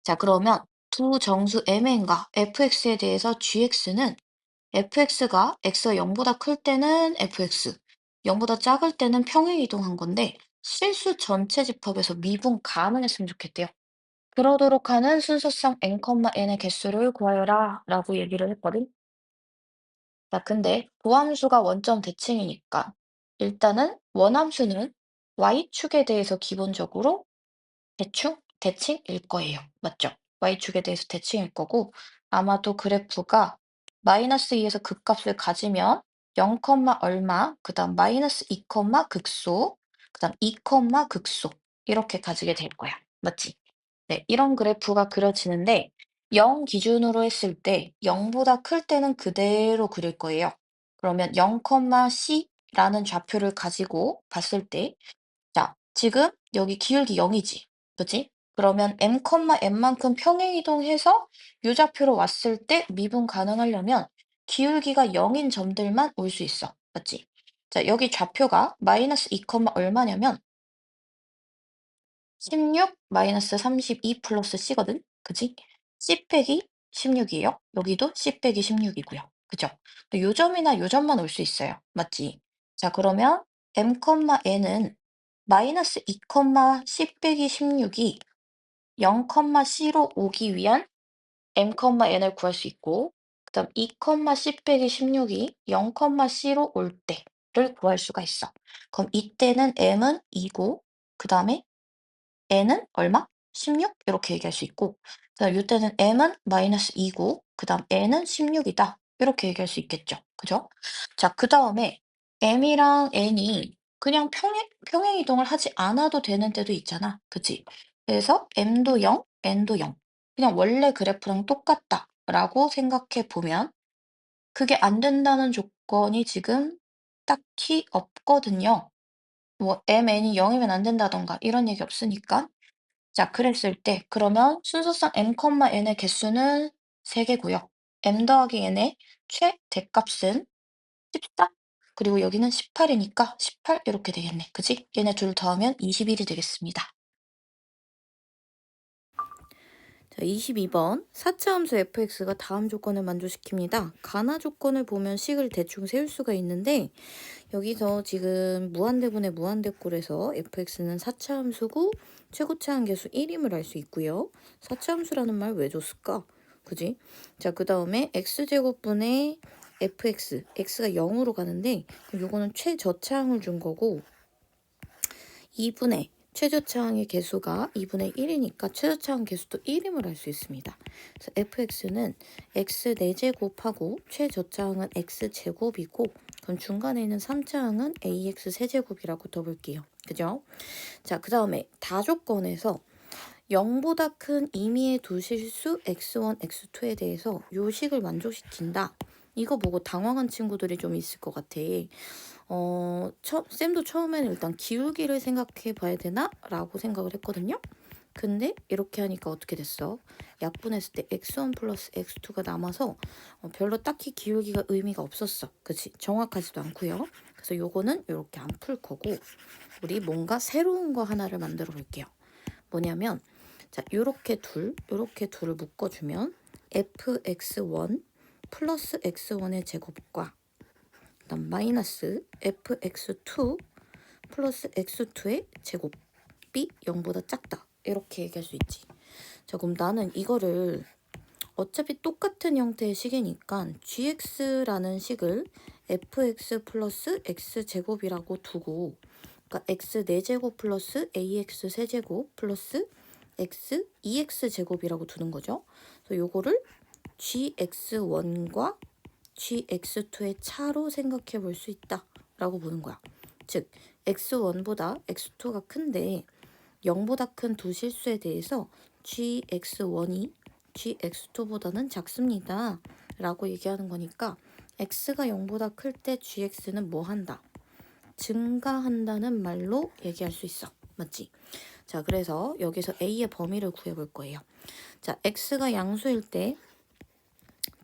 S1: 자, 그러면 두 정수 mn과 fx에 대해서 gx는 fx가 x가 0보다 클 때는 fx, 0보다 작을 때는 평행 이동한 건데 실수 전체 집합에서 미분 가능했으면 좋겠대요. 그러도록 하는 순서상 n, n의 개수를 구하여라 라고 얘기를 했거든. 자, 근데 도함수가 원점 대칭이니까 일단은 원함수는 y축에 대해서 기본적으로 대칭일 거예요. 맞죠? y축에 대해서 대칭일 거고 아마도 그래프가 마이너스 2에서 극값을 가지면 0, 얼마, 그 다음 마이너스 2, 극소, 그 다음 2, 극소 이렇게 가지게 될 거야. 맞지? 네, 이런 그래프가 그려지는데 0 기준으로 했을 때 0보다 클 때는 그대로 그릴 거예요. 그러면 0, C라는 좌표를 가지고 봤을 때 자, 지금 여기 기울기 0이지. 그치? 그러면 m,n만큼 평행이동해서 유좌표로 왔을 때 미분 가능하려면 기울기가 0인 점들만 올 수 있어. 맞지? 자, 여기 좌표가 마이너스 2, 얼마냐면 16 마이너스 32 플러스 C거든? 그지? C 빼기 16이에요. 여기도 C 빼기 16이고요. 그죠? 요 점이나 요 점만 올 수 있어요. 맞지? 자, 그러면 m, n은 마이너스 2, C 빼기 16이 0, C로 오기 위한 m, n을 구할 수 있고, 그 다음 2, C 빼기 16이 0, C로 올 때를 구할 수가 있어. 그럼 이때는 m은 2고, 그 다음에 n은 얼마? 16? 이렇게 얘기할 수 있고, 그다음 이때는 m은 마이너스 2고, 그 다음 n은 16이다. 이렇게 얘기할 수 있겠죠. 그죠? 자, 그 다음에 m이랑 n이 그냥 평행 이동을 하지 않아도 되는 때도 있잖아. 그치? 그래서 m도 0, n도 0. 그냥 원래 그래프랑 똑같다라고 생각해 보면 그게 안 된다는 조건이 지금 딱히 없거든요. 뭐 mn이 0이면 안 된다던가 이런 얘기 없으니까. 자, 그랬을 때 그러면 순서상 m, n의 개수는 3개고요. m 더하기 n의 최대값은 14, 그리고 여기는 18이니까 18 이렇게 되겠네. 그지? 얘네 둘 더하면 21이 되겠습니다. 자, 22번 4차함수 fx가 다음 조건을 만족시킵니다. 가나 조건을 보면 식을 대충 세울 수가 있는데 여기서 지금 무한대분의 무한대꼴에서 fx는 4차함수고 최고차항 계수 1임을 알 수 있고요. 4차함수라는 말 왜 줬을까? 그지? 자, 그 다음에 x제곱분의 fx, x가 0으로 가는데 요거는 최저차항을 준 거고 2분의 최저차항의 개수가 2분의 1이니까 최저차항 개수도 1임을 알 수 있습니다. 그래서 fx는 x 4제곱하고 최저차항은 x제곱이고 그럼 중간에 있는 3차항은 ax 세제곱이라고 둬볼게요. 그죠? 자, 그 다음에 다조건에서 0보다 큰 임의의 두 실수 x1, x2에 대해서 요식을 만족시킨다. 이거 보고 당황한 친구들이 좀 있을 것 같아. 쌤도 처음에는 일단 기울기를 생각해 봐야 되나? 라고 생각을 했거든요. 근데 이렇게 하니까 어떻게 됐어? 약분했을 때 x1 플러스 x2가 남아서 별로 딱히 기울기가 의미가 없었어. 그치? 정확하지도 않고요. 그래서 요거는 이렇게 안 풀 거고 우리 뭔가 새로운 거 하나를 만들어 볼게요. 뭐냐면 자, 요렇게 둘을 묶어주면 fx1 플러스 x1의 제곱과 그다음 마이너스 fx2 플러스 x2의 제곱이 0보다 작다. 이렇게 얘기할 수 있지. 자, 그럼 나는 이거를 어차피 똑같은 형태의 식이니까 gx라는 식을 fx 플러스 x제곱이라고 두고 그러니까 x 4제곱 플러스 ax 세제곱 플러스 x 2x제곱이라고 두는 거죠. 그래서 요거를 gx1과 gx2의 차로 생각해 볼 수 있다라고 보는 거야. 즉 x1보다 x2가 큰데 0보다 큰 두 실수에 대해서 gx1이 gx2보다는 작습니다. 라고 얘기하는 거니까 x가 0보다 클 때 gx는 뭐 한다? 증가한다는 말로 얘기할 수 있어. 맞지? 자, 그래서 여기서 a의 범위를 구해볼 거예요. 자, x가 양수일 때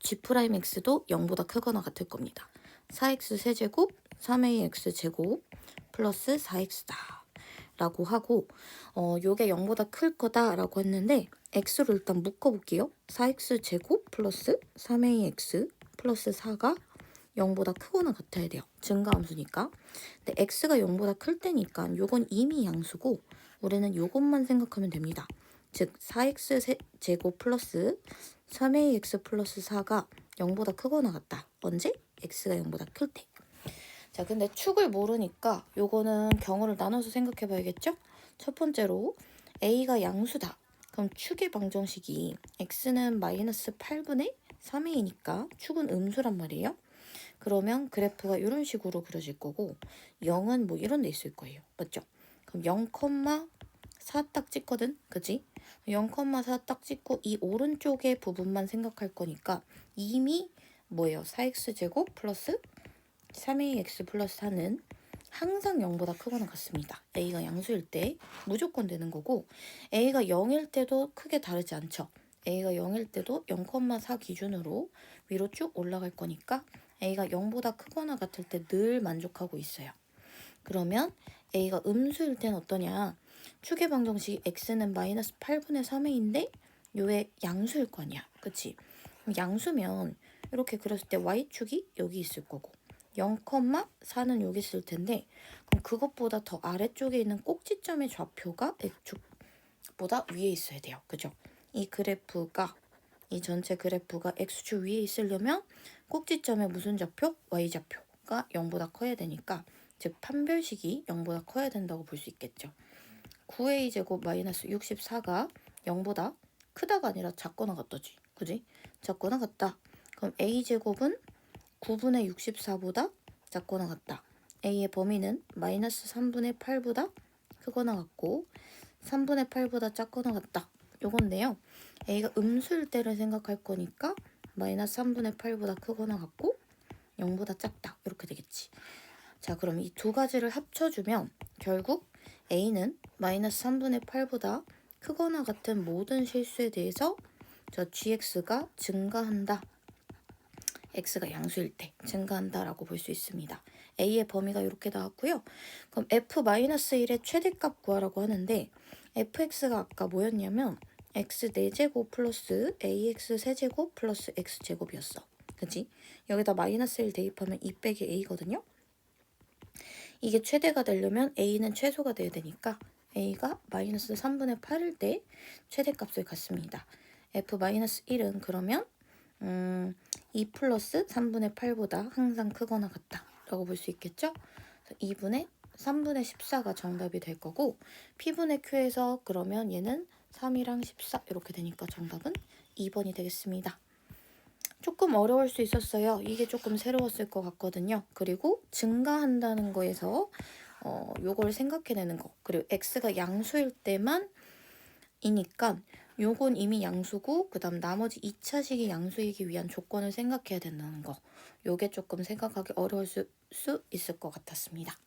S1: g'x도 0보다 크거나 같을 겁니다. 4x 세제곱 3ax 제곱 플러스 4x다 라고 하고 요게 0보다 클 거다 라고 했는데 x를 일단 묶어볼게요. 4x 제곱 플러스 3ax 플러스 4가 0보다 크거나 같아야 돼요. 증가함수니까. 근데 x가 0보다 클 때니까 요건 이미 양수고 우리는 요것만 생각하면 됩니다. 즉 4x 제곱 플러스 3ax 플러스 4가 0보다 크거나 같다. 언제? x가 0보다 클 때. 자, 근데 축을 모르니까 요거는 경우를 나눠서 생각해 봐야겠죠? 첫 번째로 a가 양수다. 그럼 축의 방정식이 x는 마이너스 8분의 3a니까 축은 음수란 말이에요. 그러면 그래프가 이런 식으로 그려질 거고 0은 뭐 이런 데 있을 거예요. 맞죠? 그럼 0,4 딱 찍거든. 그지? 0,4 딱 찍고 이 오른쪽의 부분만 생각할 거니까 이미 뭐예요? 4x제곱 플러스 3ax 플러스 4는 항상 0보다 크거나 같습니다. a가 양수일 때 무조건 되는 거고 a가 0일 때도 크게 다르지 않죠. a가 0일 때도 0,4 기준으로 위로 쭉 올라갈 거니까 a가 0보다 크거나 같을 때 늘 만족하고 있어요. 그러면 a가 음수일 때는 어떠냐? 축의 방정식 x는 마이너스 8분의 3a인데 요의 양수일 거 아니야. 그치? 그럼 양수면 이렇게 그렸을 때 y축이 여기 있을 거고 0,4는 여기 있을 텐데 그럼 그것보다 더 아래쪽에 있는 꼭지점의 좌표가 x축보다 위에 있어야 돼요. 그죠? 이 전체 그래프가 x축 위에 있으려면 꼭지점의 무슨 좌표? y좌표가 0보다 커야 되니까 즉 판별식이 0보다 커야 된다고 볼 수 있겠죠. 9a제곱 마이너스 64가 0보다 크다가 아니라 작거나 같다지. 그지? 작거나 같다. 그럼 a제곱은 9분의 64보다 작거나 같다. a의 범위는 마이너스 3분의 8보다 크거나 같고 3분의 8보다 작거나 같다. 요건데요. a가 음수일 때를 생각할 거니까 마이너스 3분의 8보다 크거나 같고 0보다 작다. 이렇게 되겠지. 자, 그럼 이 두 가지를 합쳐주면 결국 a는 마이너스 3분의 8보다 크거나 같은 모든 실수에 대해서 저 gx가 증가한다. x가 양수일 때 증가한다라고 볼 수 있습니다. a의 범위가 이렇게 나왔고요. 그럼 f-1의 최대값 구하라고 하는데 fx가 아까 뭐였냐면 x 4제곱 플러스 ax 세제곱 플러스 x제곱이었어. 그치? 여기다 마이너스 1 대입하면 2 빼기 a거든요. 이게 최대가 되려면 a는 최소가 돼야 되니까 a가 마이너스 3분의 8일 때 최대값을 갖습니다. f-1은 그러면 2 플러스 3분의 8보다 항상 크거나 같다 라고 볼 수 있겠죠? 2분의 3분의 14가 정답이 될 거고 P분의 Q에서 그러면 얘는 3이랑 14 이렇게 되니까 정답은 2번이 되겠습니다. 조금 어려울 수 있었어요. 이게 조금 새로웠을 것 같거든요. 그리고 증가한다는 거에서 요걸 생각해내는 거. 그리고 x가 양수일 때만 이니까 요건 이미 양수고 그 다음 나머지 2차식이 양수이기 위한 조건을 생각해야 된다는 거. 요게 조금 생각하기 어려울 수 있을 것 같았습니다.